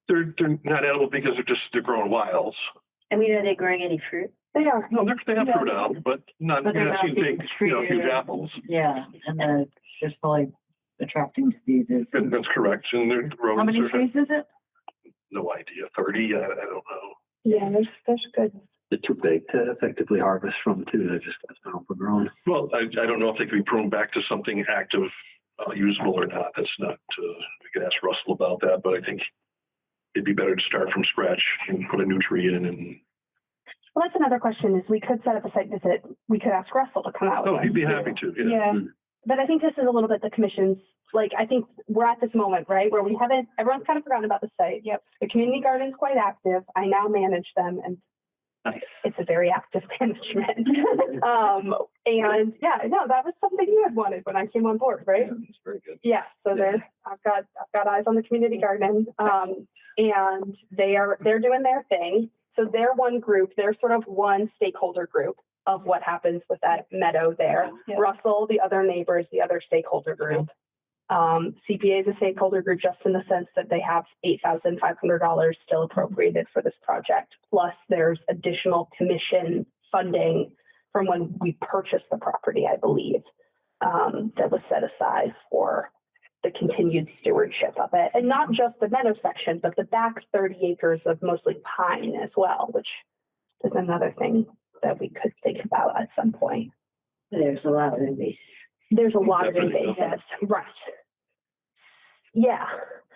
they're not edible because they're growing wilds. I mean, are they growing any fruit? They are. No, they have fruit out, but But you're they're not not seeing being big, treated. huge apples. Yeah, and there's probably attracting diseases. That's correct. And the How rodents many are, trees is it? no idea, 30, I don't know. Yeah, there's good. They're too big to effectively harvest from too. They're just overgrown. Well, I don't know if they could be pruned back to something active, usable or not. That's not, we could ask Russell about that, but I think it'd be better to start from scratch and put a new tree in and. Well, that's another question is we could set up a site visit. We could ask Russell to come out. Oh, with he'd us, be too. happy to, yeah. Yeah, But I think this is a little bit the commission's, like, I think we're at this moment, right, where everyone's kind of forgotten about the site. Yep. The community garden's quite active. I now manage them and Nice. it's a very active management. And yeah, no, that was something you had wanted when I came on board, right? It's very good. Yeah, so I've got eyes on the community garden, and they're doing their thing. So they're one group, they're sort of one stakeholder group of what happens with that meadow there. Yeah. Russell, the other neighbors, the other stakeholder group. CPA is a stakeholder group just in the sense that they have $8,500 still appropriated for this project. Plus there's additional commission funding from when we purchased the property, I believe, that was set aside for the continued stewardship of it. And not just the meadow section, but the back 30 acres of mostly pine as well, which is another thing that we could think about at some point. There's a lot of invasive. There's a lot of Definitely. invasives, right? Yeah.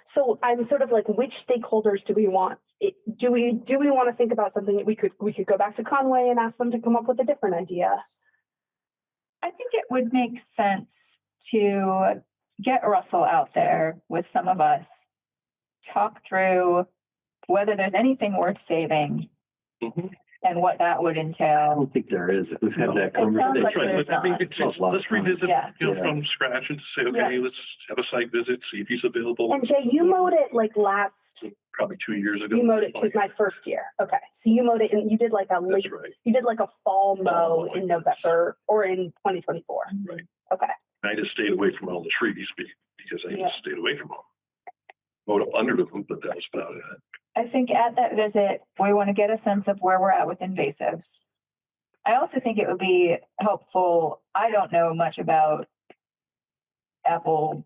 So I'm sort of like, which stakeholders do we want? Do we want to think about something that we could go back to Conway and ask them to come up with a different idea? I think it would make sense to get Russell out there with some of us, talk through whether there's anything worth saving Mhm. and what that would I entail. don't think there is. We've had that sounds like conversation. That's right. there's But I mean, not. let's revisit, Yeah. from scratch and say, okay, let's have a site visit, see if he's available. And Jay, you mowed it like Probably 2 years ago. you mowed it to my first year. Okay. So you mowed it and you did like a That's late, right. you did like a fall mow Fall in mowing, November or in 2024. Right. Okay. I just stayed away from all the trees because I Yeah. just stayed away from them. Mowed up under them, but that was about it. I think at that visit, we want to get a sense of where we're at with invasives. I also think it would be helpful. I don't know much about apple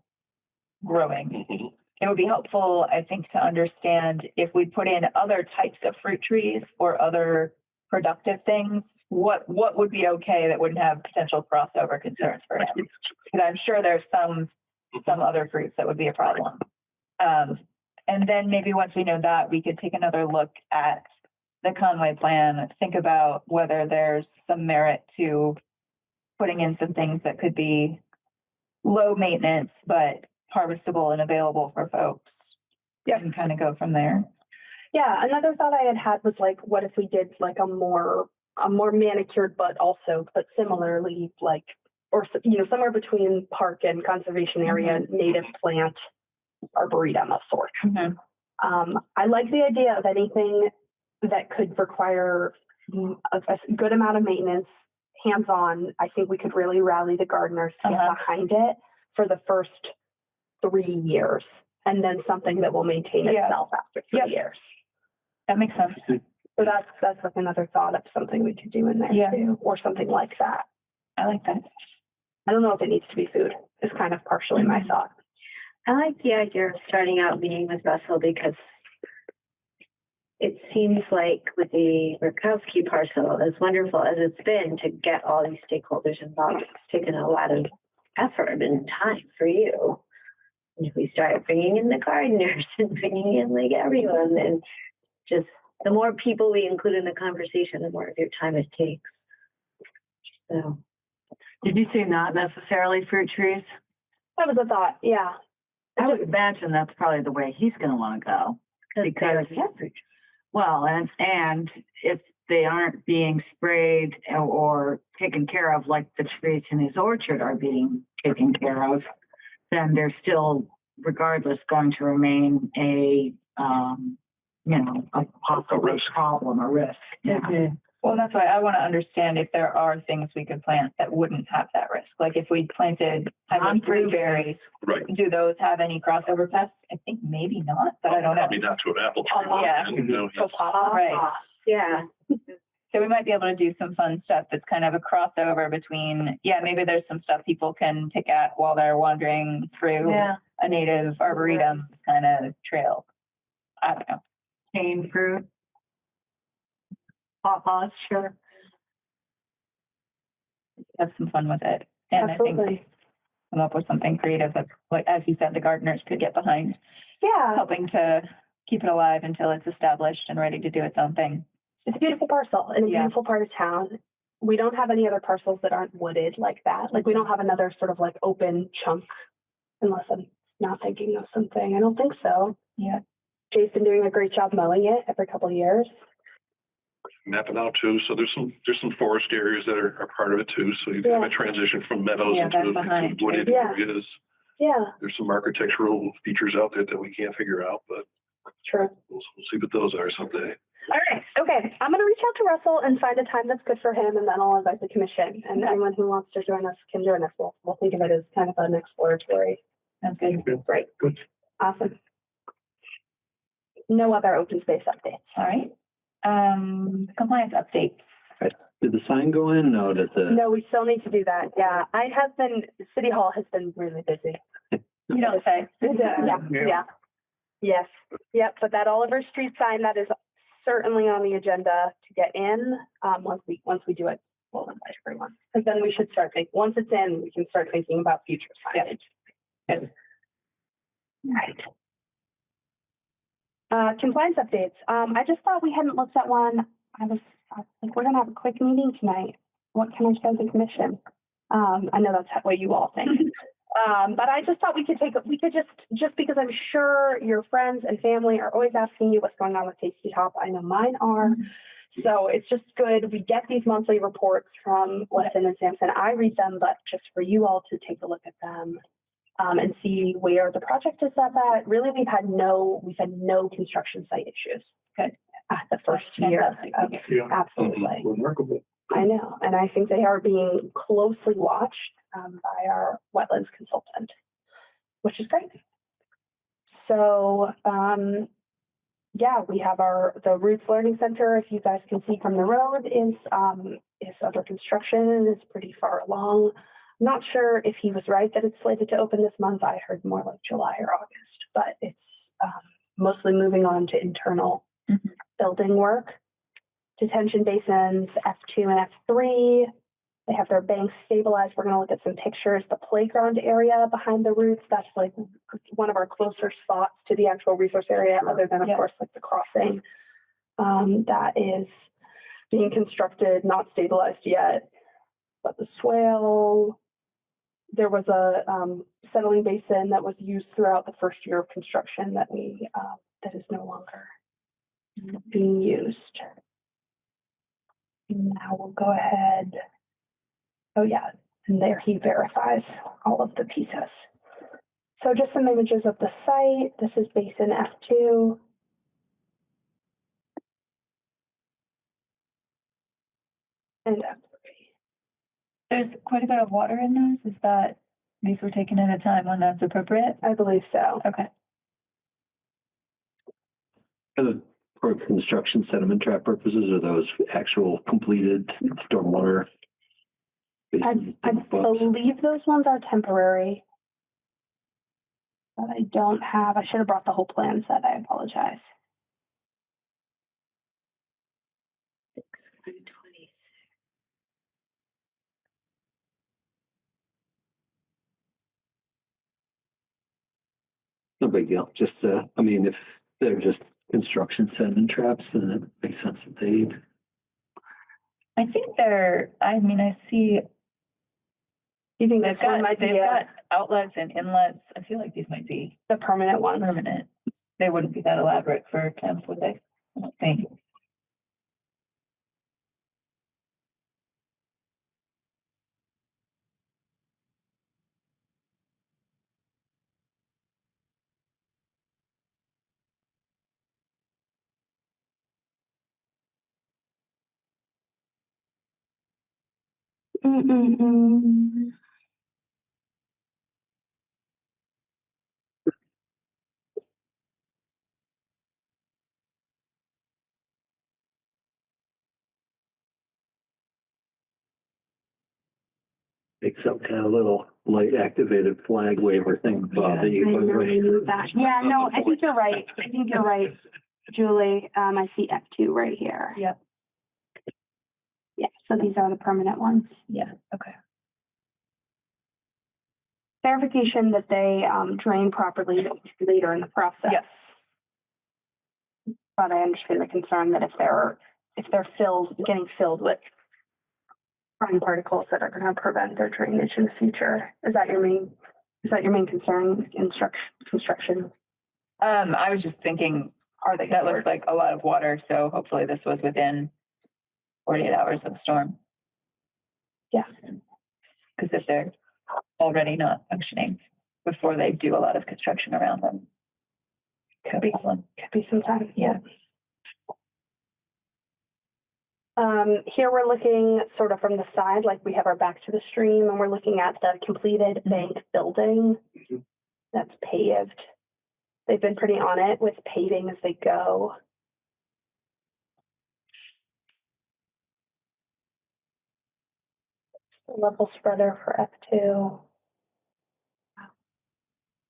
growing. Mhm. It would be helpful, I think, to understand if we put in other types of fruit trees or other productive things, what would be okay that wouldn't have potential crossover concerns for him. Because I'm sure there's some other fruits that would be a problem. And then maybe once we know that, we could take another look at the Conway plan, think about whether there's some merit to putting in some things that could be low maintenance, but harvestable and available for folks. Yeah. And kind of go from there. Yeah, another thought I had was like, what if we did like a more manicured, but similarly like, or somewhere between park and conservation area, native plant arboretum of sorts. Mhm. I like the idea of anything that could require a good amount of maintenance, hands-on. I think we could really rally the gardeners to get behind it for the first 3 years, and then something that will maintain Yeah. itself after 3 years. That makes sense. So that's like another thought of something we could do in there Yeah. too, or something like that. I like that. I don't know if it needs to be food, is kind of partially my thought. I like the idea of starting out meeting with Russell because it seems like with the Rakowski parcel, as wonderful as it's been to get all these stakeholders involved, it's taken a lot of effort and time for you. And if we start bringing in the gardeners and bringing in like everyone, then just the more people we include in the conversation, the more of your time it takes. So. Did you say not necessarily fruit trees? That was a thought, yeah. I would imagine that's probably the way he's gonna wanna go. Because, well, and if they aren't being sprayed or taken care of like the trees in his orchard are being taken care of, then they're still regardless going to remain a possible risk. problem, a risk. Yeah. Well, that's why I want to understand if there are things we could plant that wouldn't have that risk. Like if we planted Non-fruit blueberries, trees. Right. do those have any crossover pests? I think maybe not, but I don't know. Probably not to an apple tree. Yeah. And, Right. Yeah. So we might be able to do some fun stuff that's kind of a crossover between, maybe there's some stuff people can pick at while they're wandering through Yeah, a native arboretum kind of trail. I don't know. cane fruit. Pawpaws, sure. Have some fun with it. And I Absolutely. think come up with something creative that, like, as you said, the gardeners could get behind, Yeah, helping to keep it alive until it's established and ready to do its own thing. it's a beautiful parcel in a Yeah. beautiful part of town. We don't have any other parcels that aren't wooded like that. Like we don't have another sort of like open chunk, unless I'm not thinking of something. I don't think so. Yeah. Jay's been doing a great job mowing it every couple of years. Mapping out too. So there's some forest areas that are part of it too. So you have Yeah. a transition from meadows Yeah, into back behind, wooded right? Yeah. areas. Yeah, There's some architectural features out there that we can't figure out, but true. we'll see what those are someday. All right. Okay. I'm going to reach out to Russell and find a time that's good for him, and then I'll invite the commission. And anyone who wants to join us can join us. We'll think of it as kind of an exploratory. Sounds good. Great. Good. Awesome. No other open space updates. All right. Compliance updates. Did the sign go in? No, No, we still need to do that. Yeah, City Hall has been really busy. You don't say. Yeah. Yes. Yep. But that Oliver Street sign, that is certainly on the agenda to get in. Once we do it, we'll invite everyone. Because then we should start thinking, once it's in, we can start thinking about future signage. Good. Right. Compliance updates. I just thought we hadn't looked at one. I was like, we're gonna have a quick meeting tonight. What can I show the commission? I know that's what you all think. But I just thought we could just because I'm sure your friends and family are always asking you what's going on with Tasty Top. I know mine are. So it's just good. We get these monthly reports from Weston and Sampson. I read them, but just for you all to take a look at them. And see where the project is up at. Really, we've had no construction site issues. Good. At the first That's year. fantastic to hear. Yeah. Absolutely. Remarkable. I know. And I think they are being closely watched by our wetlands consultant, which is great. So, we have the Roots Learning Center, if you guys can see from the road, is under construction and is pretty far along. Not sure if he was right that it's slated to open this month. I heard more like July or August, but it's mostly moving on to internal building work. Detention basins, F2 and F3. They have their banks stabilized. We're going to look at some pictures. The playground area behind the Roots, that's like one of our closer spots to the actual resource area, other than, of course, like the crossing. That is being constructed, not stabilized yet. But the swale, there was a settling basin that was used throughout the first year of construction that is no longer being used. Now we'll go ahead. Oh yeah, and there he verifies all of the pieces. So just some images of the site. This is basin F2. And F3. There's quite a bit of water in those. Is that these were taken at a time when that's appropriate? I believe so. Okay. For construction sediment trap purposes, are those actual completed stormwater? I believe those ones are temporary. But I don't have, I should have brought the whole plan set. I apologize. 626. No big deal. Just, I mean, if they're just construction sediment traps, then it makes sense that they. I think I see You think they've this one got, might be they've got outlets and inlets. I feel like these might be the permanent ones? permanent. They wouldn't be that elaborate for temp, would they? I don't think. Make some kind of little light activated flag waiver thing, Bob, that you put right. Yeah, no, I think you're right. I think you're right, Julie. I see F2 right here. Yep. Yeah, so these are the permanent ones. Yeah. Okay. Verification that they drain properly later in the process. Yes. But I understand the concern that if they're getting filled with fine particles that are gonna prevent their drainage in the future. Is that your main concern in construction? I was just thinking, Are they that looks covered? like a lot of water, so hopefully this was within 48 hours of the storm. Yeah. Because if they're already not functioning before they do a lot of construction around them. Could be some time. Yeah. Here we're looking sort of from the side, like we have our back to the stream, and we're looking at the completed bank building that's paved. They've been pretty on it with paving as they go. The level spreader for F2.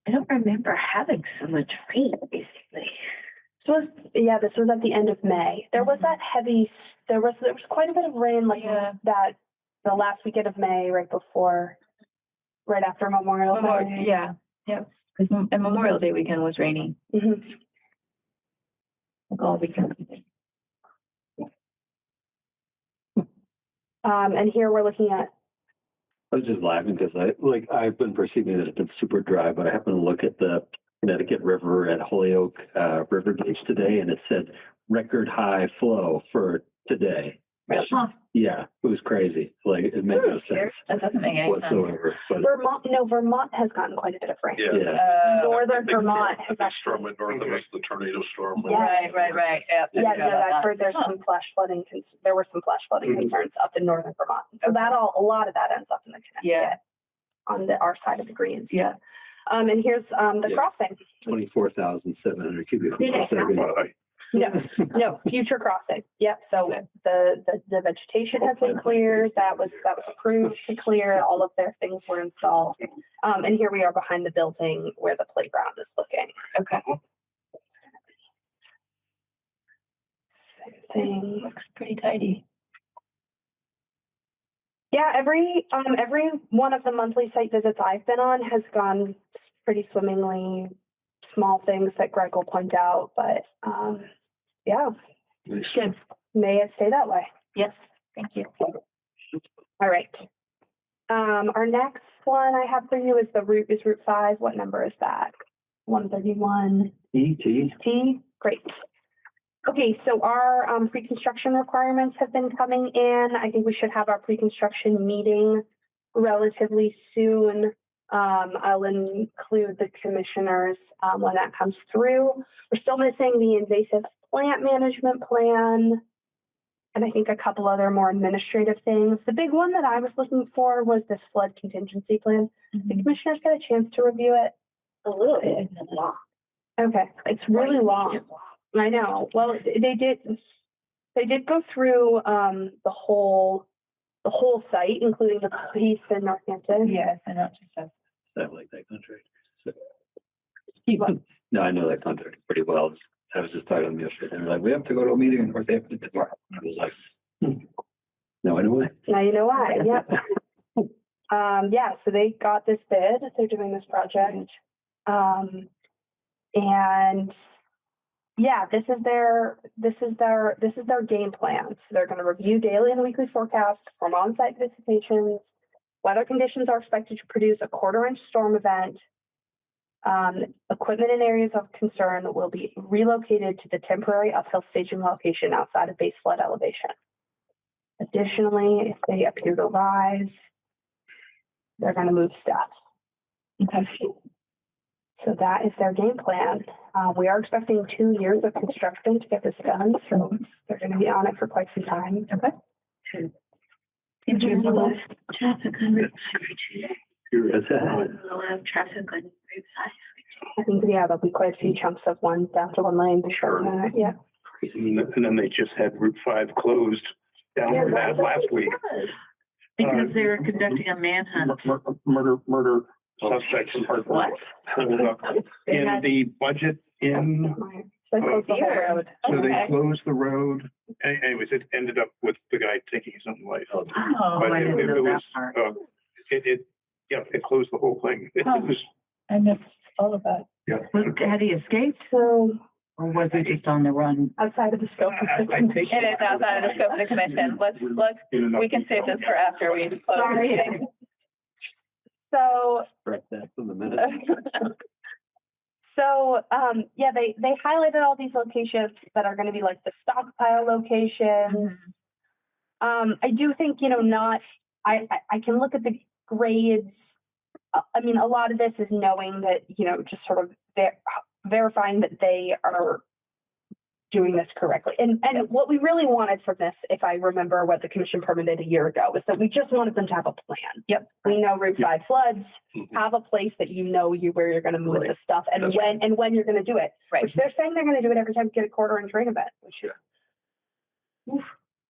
I don't remember having so much rain recently. This was at the end of May. There was that there was quite a bit of rain like that the last weekend of May, right after Memorial Day. Yeah. Because Memorial Day weekend was rainy. Mhm. Like all weekend. And here we're looking at, I was just laughing because I've been perceiving that it's been super dry, but I happened to look at the Connecticut River at Holyoke River Gauge today, and it said record high flow for today. Really? Yeah, it was crazy. Like it made no sense That doesn't make any sense. whatsoever. But Vermont has gotten quite a bit of rain. yeah, Northern Big Vermont storm, has big actually. storm went north of us, the tornado storm. went- Yes. Right. Yeah, no, I've heard there's some flash flooding, there were some flash flooding concerns up in northern Vermont. So a lot of that ends up in the Connecticut. On our side of the greens. Yeah. And here's the Yeah. crossing. 24,700 cubic feet. Yeah. So, No, future crossing. Yep. So the vegetation has been cleared. That was approved to clear. All of their things were installed. And here we are behind the building where the playground is looking. Okay. Same thing. Looks pretty tidy. Yeah, every one of the monthly site visits I've been on has gone pretty swimmingly. Small things that Greg will point out, but yeah, Nice. Good. may it stay that way. Yes. Thank you. All right. Our next one I have for you is Route 5. What number is that? 131 ET. T. Great. Okay, so our pre-construction requirements have been coming in. I think we should have our pre-construction meeting relatively soon. I'll include the commissioners when that comes through. We're still missing the invasive plant management plan. And I think a couple other more administrative things. The big one that I was looking for was this flood contingency plan. The commissioners got a chance to review it. A little bit. Okay, it's really long. I know. Well, they did go through the whole site, including the piece in Northampton. Yes, and not just us. I like that contract. So- What? No, I know that contract pretty well. I was just talking to them yesterday. They're like, we have to go to a meeting in Northampton tomorrow. I was like, no, I know why. Now you know why. Yep. Yeah, so they got this bid. They're doing this project. And yeah, this is their game plan. So they're going to review daily and weekly forecast, perform on-site visitations. Weather conditions are expected to produce a 1/4-inch storm event. Equipment in areas of concern will be relocated to the temporary uphill staging location outside of base flood elevation. Additionally, if they appear to rise, they're going to move stuff. Okay. So that is their game plan. We are expecting 2 years of construction to get this done, so they're going to be on it for quite some time. Okay. Did you allow traffic on Route 5 today? What's that? Allow traffic on Route 5. I think, yeah, there'll be quite a few chunks of one down to one lane. Sure. Yeah. And then they just had Route 5 closed down for that last week. Because they were conducting a manhunt. Murder suspects are What? in the budget in, So they closed the whole road. so they Okay. closed the road. Anyways, it ended up with the guy taking his own life. Oh, But I didn't it know that was, part. it closed the whole thing. It Huh. was, I missed all of that. Had he escaped So or was he just on the run? outside of the scope of the I think- It is outside of the scope of the commission. We can save this for after we close the meeting. So, Correct that from the minutes. yeah, they highlighted all these locations that are gonna be like the stockpile locations. I do think, I can look at the grades. I mean, a lot of this is knowing that, just sort of verifying that they are doing this correctly. And what we really wanted from this, if I remember what the commission permitted a year ago, was that we just wanted them to have a plan. Yep. We know Route 5 floods, Mhm. have a place that where you're gonna move Right. the stuff and That's when you're gonna do it. Right. Which they're saying they're gonna do it every time you get a 1/4-inch rain event, which is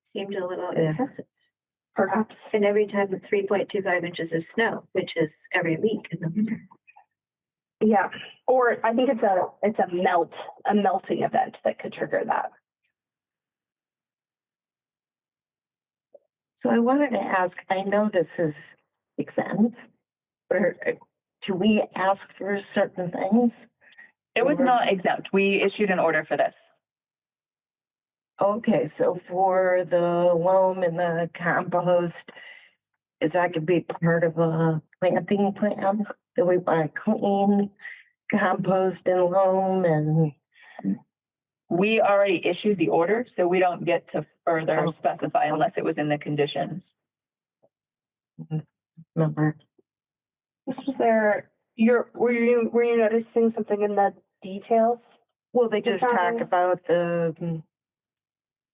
Seemed a little Yeah. excessive. perhaps. And every time with 3.25 inches of snow, which is every week in the winter. Yeah, or I think it's a melting event that could trigger that. So I wanted to ask, I know this is exempt, but do we ask for certain things? It was not exempt. We issued an order for this. Okay, so for the loam and the compost, is that could be part of a planting plan that we want to clean compost and loam and, We already issued the order, so we don't get to further Oh. specify unless it was in the conditions. remember? This was were you noticing something in the details? Well, they just talk Designs. about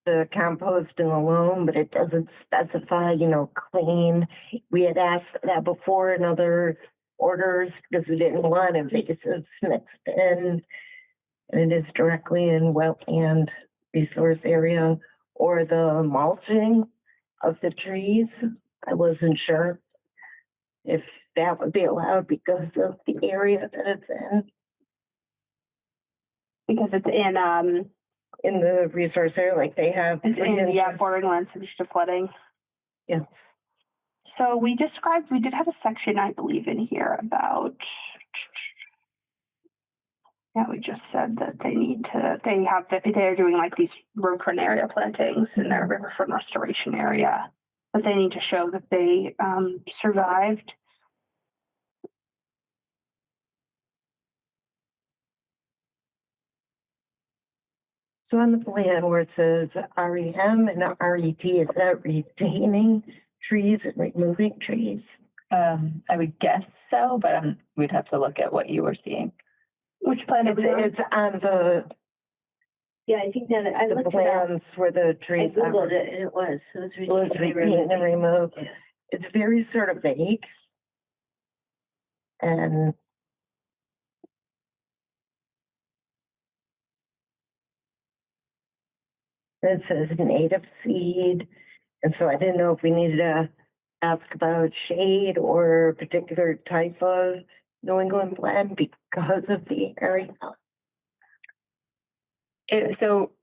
the compost and the loam, but it doesn't specify, clean. We had asked for that before in other orders because we didn't want invasives mixed in. And it is directly in wetland resource area or the mulching of the trees. I wasn't sure if that would be allowed because of the area that it's in Because it's in the resource area, like they have. it's 3 in inches. bordering land subject to flooding. Yes. So we did have a section, I believe, in here about. Yeah, we just said that they're doing like these roadfront area plantings in their riverfront restoration area. But they need to show that they survived. So on the plan where it says REM and RET, is that retaining trees and removing trees? I would guess so, but we'd have to look at what you were seeing. Which plan? are we on? It's on the Yeah, I think that I the looked it up. plans for the I trees. Googled it and it was It was retain and remove. Yeah. It's very sort of vague. And it says native seed. And so I didn't know if we needed to ask about shade or a particular type of New England blend because of the area. So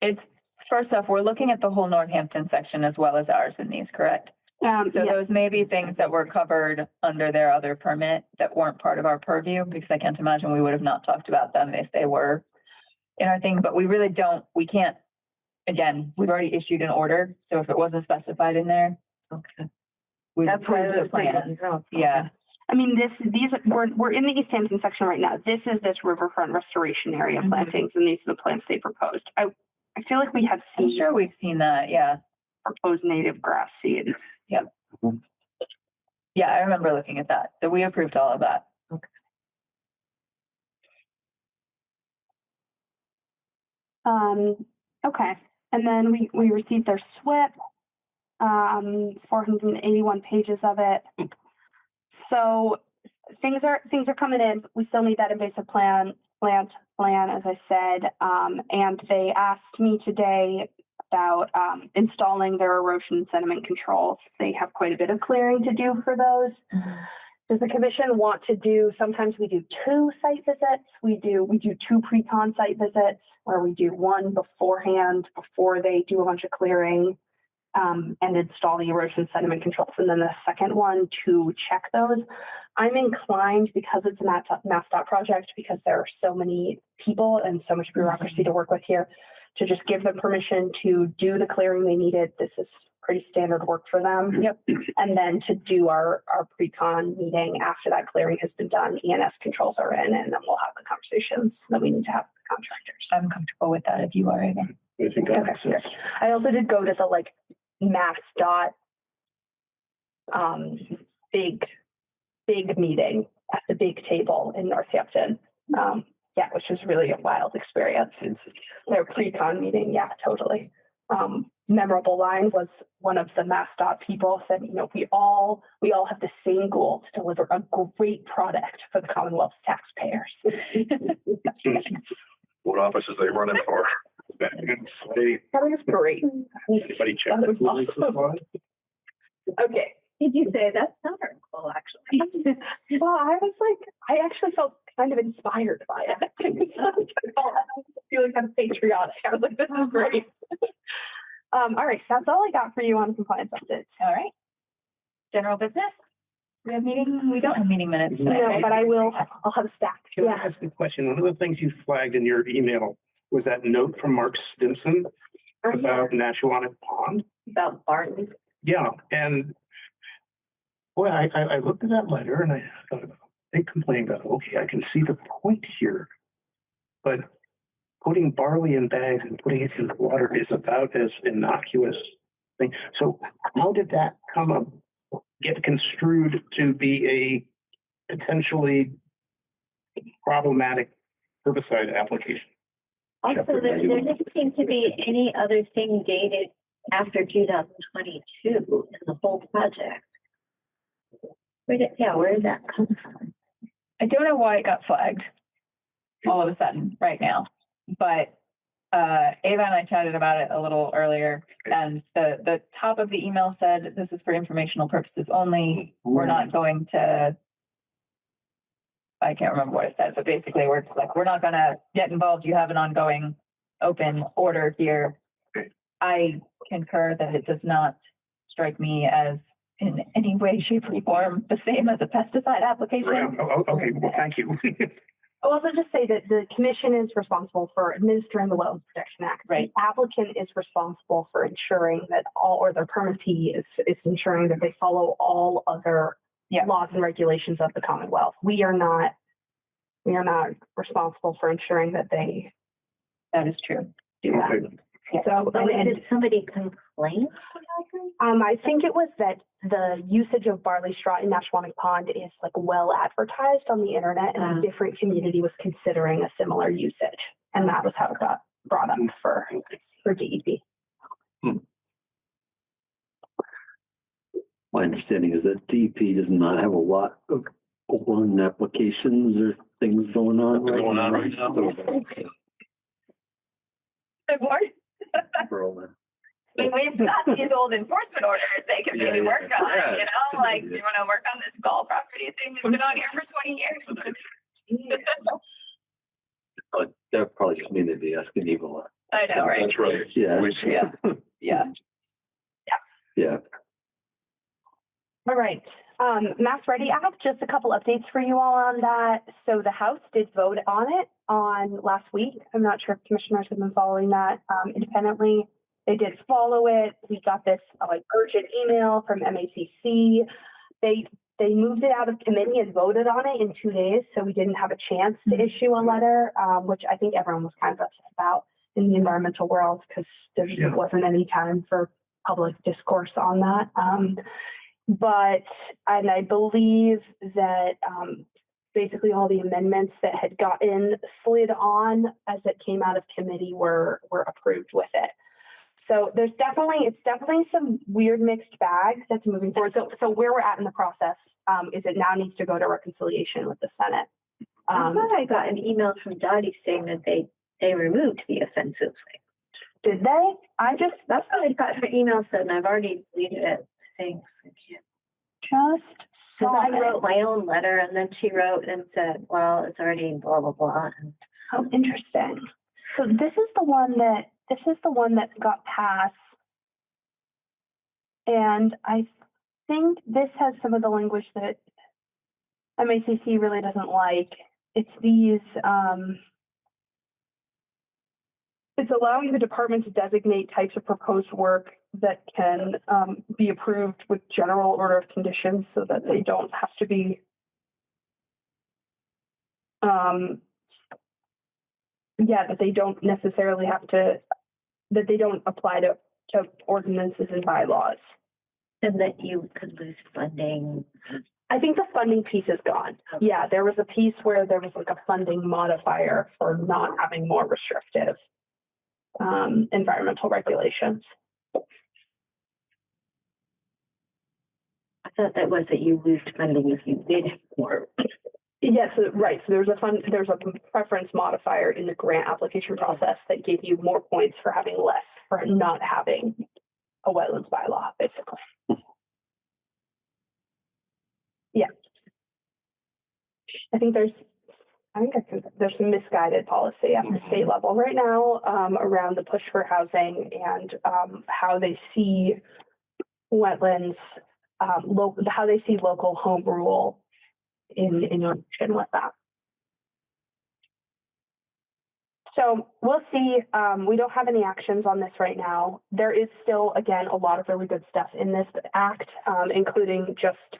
it's, first off, we're looking at the whole Northampton section as well as ours in these, correct? So Yeah. those may be things that were covered under their other permit that weren't part of our purview, because I can't imagine we would have not talked about them if they were in our thing, but we really don't, we can't, again, we've already issued an order, so if it wasn't specified in there, Okay. we That's why I approve the was thinking, plans. oh, Yeah, I mean, we're in the Easthampton section right now. This is this riverfront restoration area Mhm. plantings, and these are the plants they proposed. I feel like we have I'm seen sure we've seen that, yeah. proposed native grass seed. Yeah, I remember looking at that, so we approved all of that. Okay, and then we received their SWIP, 481 pages of it. So things are coming in. We still need that invasive plant plan, as I said. And they asked me today about installing their erosion and sediment controls. They have quite a bit of clearing to do for those. Does the commission want to do, sometimes we do 2 site visits. We do 2 pre-con site visits where we do one beforehand, before they do a bunch of clearing and install the erosion sediment controls. And then the second one to check those. I'm inclined, because it's a MassDOT project, because there are so many people and so much bureaucracy to work with here, to just give them permission to do the clearing they needed. This is pretty standard work for them. Yep. And then to do our pre-con meeting after that clearing has been done, ENS controls are in, and then we'll have the conversations that we need to have with the contractors. I'm comfortable with that if you are, Ava. I think that Okay, makes sense. I also did go to the MassDOT big meeting at the big table in Northampton. Yeah, which was really a wild experience. Their pre-con meeting, yeah, totally. Memorable line was one of the MassDOT people said, we all have the same goal to deliver a great product for the Commonwealth's taxpayers. What offices they run in for? Hey, That was great. anybody check? That was awesome. Okay. Did you say that's not our goal, actually? Well, I actually felt kind of inspired by it. I was feeling kind of patriotic. I was like, this is great. All right, that's all I got for you on compliance updates. All right. General business? We don't have meeting minutes tonight, No, right? but I'll have a stack. Can I Yeah. ask a question? One of the things you flagged in your email was that note from Mark Stinson about Nashuanick Pond. About Barton. Yeah, and boy, I looked at that letter and I thought about, they complained about, okay, I can see the point here. But putting barley in bags and putting it in the water is about as innocuous thing. So how did that get construed to be a potentially problematic herbicide application? Also, there didn't seem to be any other thing dated after 2022 in the whole project. Where did that come from? I don't know why it got flagged all of a sudden right now, but Ava and I chatted about it a little earlier, and the top of the email said, this is for informational purposes only. We're not going to, I can't remember what it said, but basically we're not gonna get involved. You have an ongoing open order here. I concur that it does not strike me as in any way, shape, or form the same as a pesticide application. Okay, well, thank you. I'll also just say that the commission is responsible for administering the Wetlands Protection Act. Right. The applicant is responsible for ensuring that their permittee is ensuring that they follow all other laws and regulations of the Commonwealth. We are not responsible for ensuring that they. That is true. do that. Okay. So, But did somebody complain? I think it was that the usage of barley straw in Nashwanik Pond is like well advertised on the internet, and a different community was considering a similar usage. And that was how it got brought up for DEP. My understanding is that DP does not have a lot of one applications or things going on. Going on right now. Good board. So, I mean, we've got these old enforcement orders they can maybe Yeah, work yeah. on, you know, like, Yeah. you wanna work on this golf property thing that's been on here for 20 years. that probably just mean they'd be asking evil. I know, right? That's right. Yeah. We see. Yeah. Yeah. Yeah. All right, Mass Ready Act, just a couple updates for you all on that. So the House did vote on it on last week. I'm not sure if commissioners have been following that independently. They did follow it. We got this like urgent email from MACC. They moved it out of committee and voted on it in 2 days, so we didn't have a chance to issue a letter, which I think everyone was kind of upset about in the environmental world because there just wasn't any time for public discourse on that. And I believe that basically all the amendments that had gotten slid on as it came out of committee were approved with it. So it's definitely some weird mixed bag that's moving forward. So where we're at in the process is it now needs to go to reconciliation with the Senate. I thought I got an email from Dottie saying that they removed the offensive thing. Did they? That's what I got her email said, and I've already deleted it. Thanks. I can't. Just So saw I wrote it. my own letter, and then she wrote and said, well, it's already blah, blah, blah. And How interesting. So this is the one that got passed. And I think this has some of the language that MACC really doesn't like. It's these, it's allowing the department to designate types of proposed work that can be approved with general order of conditions so that they don't have to be that they don't necessarily have to, that they don't apply to ordinances and bylaws. and that you could lose funding. I think the funding piece is gone. Yeah, there was a piece where there was like a funding modifier for not having more restrictive environmental regulations. I thought that was that you lose funding if you did more. Yes, right. So there's a preference modifier in the grant application process that gave you more points for having less, for not having a wetlands bylaw, basically. Yeah. I think there's some misguided policy at the state level right now around the push for housing and how they see wetlands, how they see local home rule in relation with that. So we'll see. We don't have any actions on this right now. There is still, again, a lot of really good stuff in this act, including just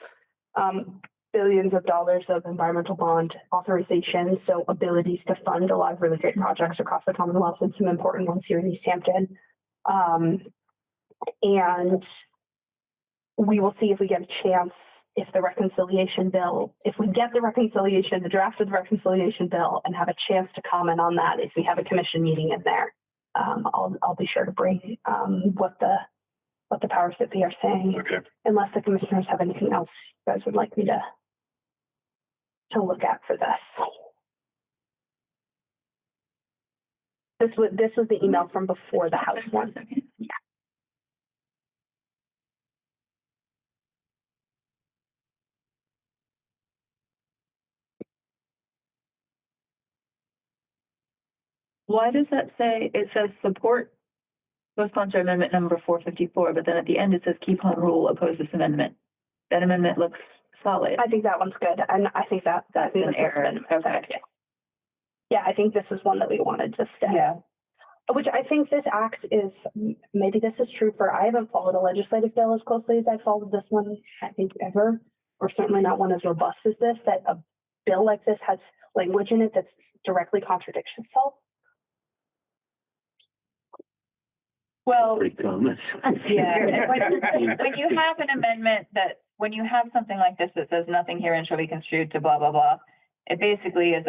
billions of dollars of environmental bond authorization. So abilities to fund a lot of really great projects across the Commonwealth and some important ones here in Easthampton. And we will see if we get a chance, if the reconciliation bill, if we get the draft of the reconciliation bill and have a chance to comment on that, if we have a commission meeting in there, I'll be sure to bring what the powers that be are saying. Okay. Unless the commissioners have anything else you guys would like me to look at for this. This was the email from before the House one. Yeah. Why does that say, it says support co-sponsor amendment number 454, but then at the end it says keep home rule, oppose this amendment. That amendment looks solid. I think that one's good. And I think that's an error. Okay. Yeah, I think this is one that we wanted to stay. Yeah. Which I think this act is, maybe this is true for, I haven't followed a legislative bill as closely as I followed this one, I think ever, or certainly not one as robust as this, that a bill like this has language in it that's directly contradicts itself. Well, Pretty common. yeah, when you have an amendment when you have something like this that says nothing herein shall be construed to blah, blah, blah, it basically is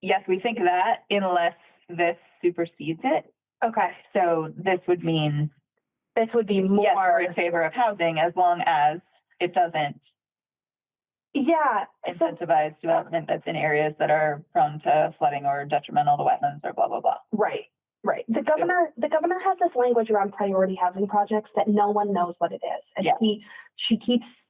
yes, we think that unless this supersedes it. Okay, So this would mean, this would be yes, we're more, in favor of housing as long as it doesn't yeah, so, incentivize development that's in areas that are prone to flooding or detrimental to wetlands or blah, blah, blah. right. Right. The governor has this language around priority housing projects that no one knows what it is. And Yeah. she keeps,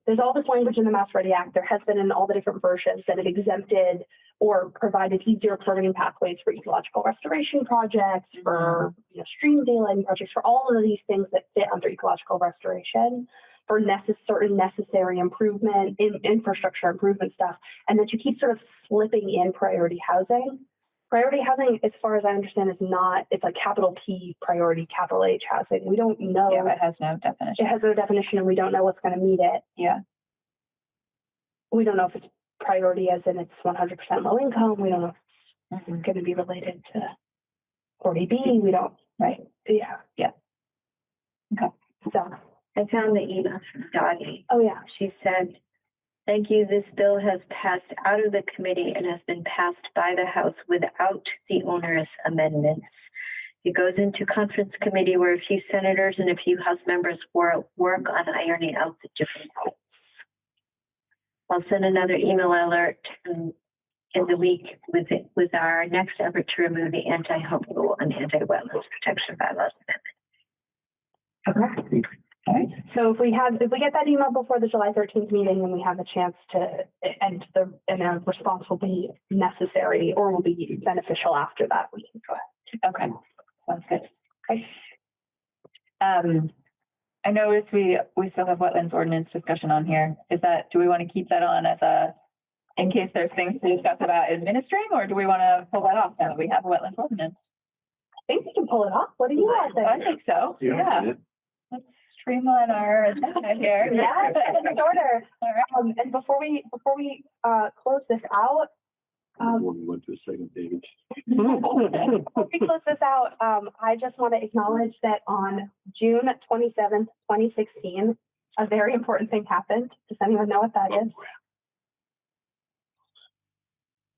there's all this language in the Mass Ready Act. There has been in all the different versions that have exempted or provided easier permitting pathways for ecological restoration projects, for stream daylighting projects, for all of these things that fit under ecological restoration, for certain necessary improvement in infrastructure improvement stuff. And that you keep sort of slipping in priority housing. Priority housing, as far as I understand, is not, it's like capital P priority, capital H housing. We don't know. Yeah, it has no It definition. has no definition and we don't know what's going to meet it. Yeah. We don't know if it's priority as in it's 100% low income. We don't know if it's Mhm. going to be related to 40B. We don't, Right. yeah. Yeah. Okay. So, I found the email from Dottie. oh yeah, She said, "Thank you. This bill has passed out of the committee and has been passed by the House without the onerous amendments. It goes into conference committee where a few senators and a few House members work on ironing out the differences. I'll send another email alert in the week with our next effort to remove the anti-hump rule and anti-wetlands protection bylaws amendment." okay. All right. So if we get that email before the July 13th meeting and we have a chance to, and a response will be necessary or will be beneficial after that, we can go ahead. Okay, sounds good. Okay. I noticed we still have wetlands ordinance discussion on here. Do we want to keep that on as in case there's things to discuss about administering, or do we want to pull that off now that we have a wetlands ordinance? I think we can pull it off. What do you want I there? think so, yeah. Let's streamline our agenda here. Yes, in order. And before we close this out, We went to a second page. before we close this out, I just want to acknowledge that on June 27th, 2016, a very important thing happened. Does anyone know what that is?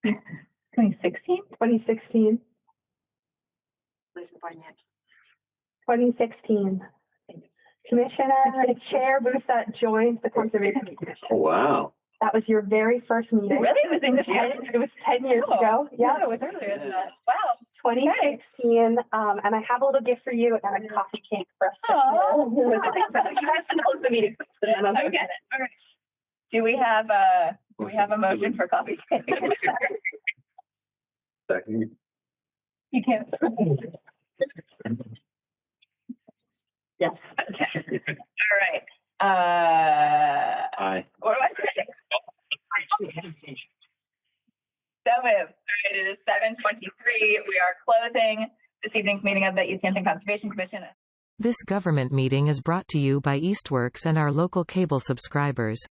2016? 2016. Wasn't born yet. 2016. Commissioner Chair Busa joined the Conservation Commission. Oh, wow. That was your very first meeting. Really? It was in June? It was 10 years Oh, ago. Yeah. it was earlier than that. Wow. 2016. And I have a little gift for you and a coffee cake for us to Oh. share. You have to close the meeting. first, and then I'll- Okay. All right. Do we have a motion for coffee? Second. You can't. Yes. Okay. All right. Aye. What do I say? So moved. All right, it is 7:23. We are closing this evening's meeting of the Easthampton Conservation Commission. This government meeting is brought to you by Eastworks and our local cable subscribers.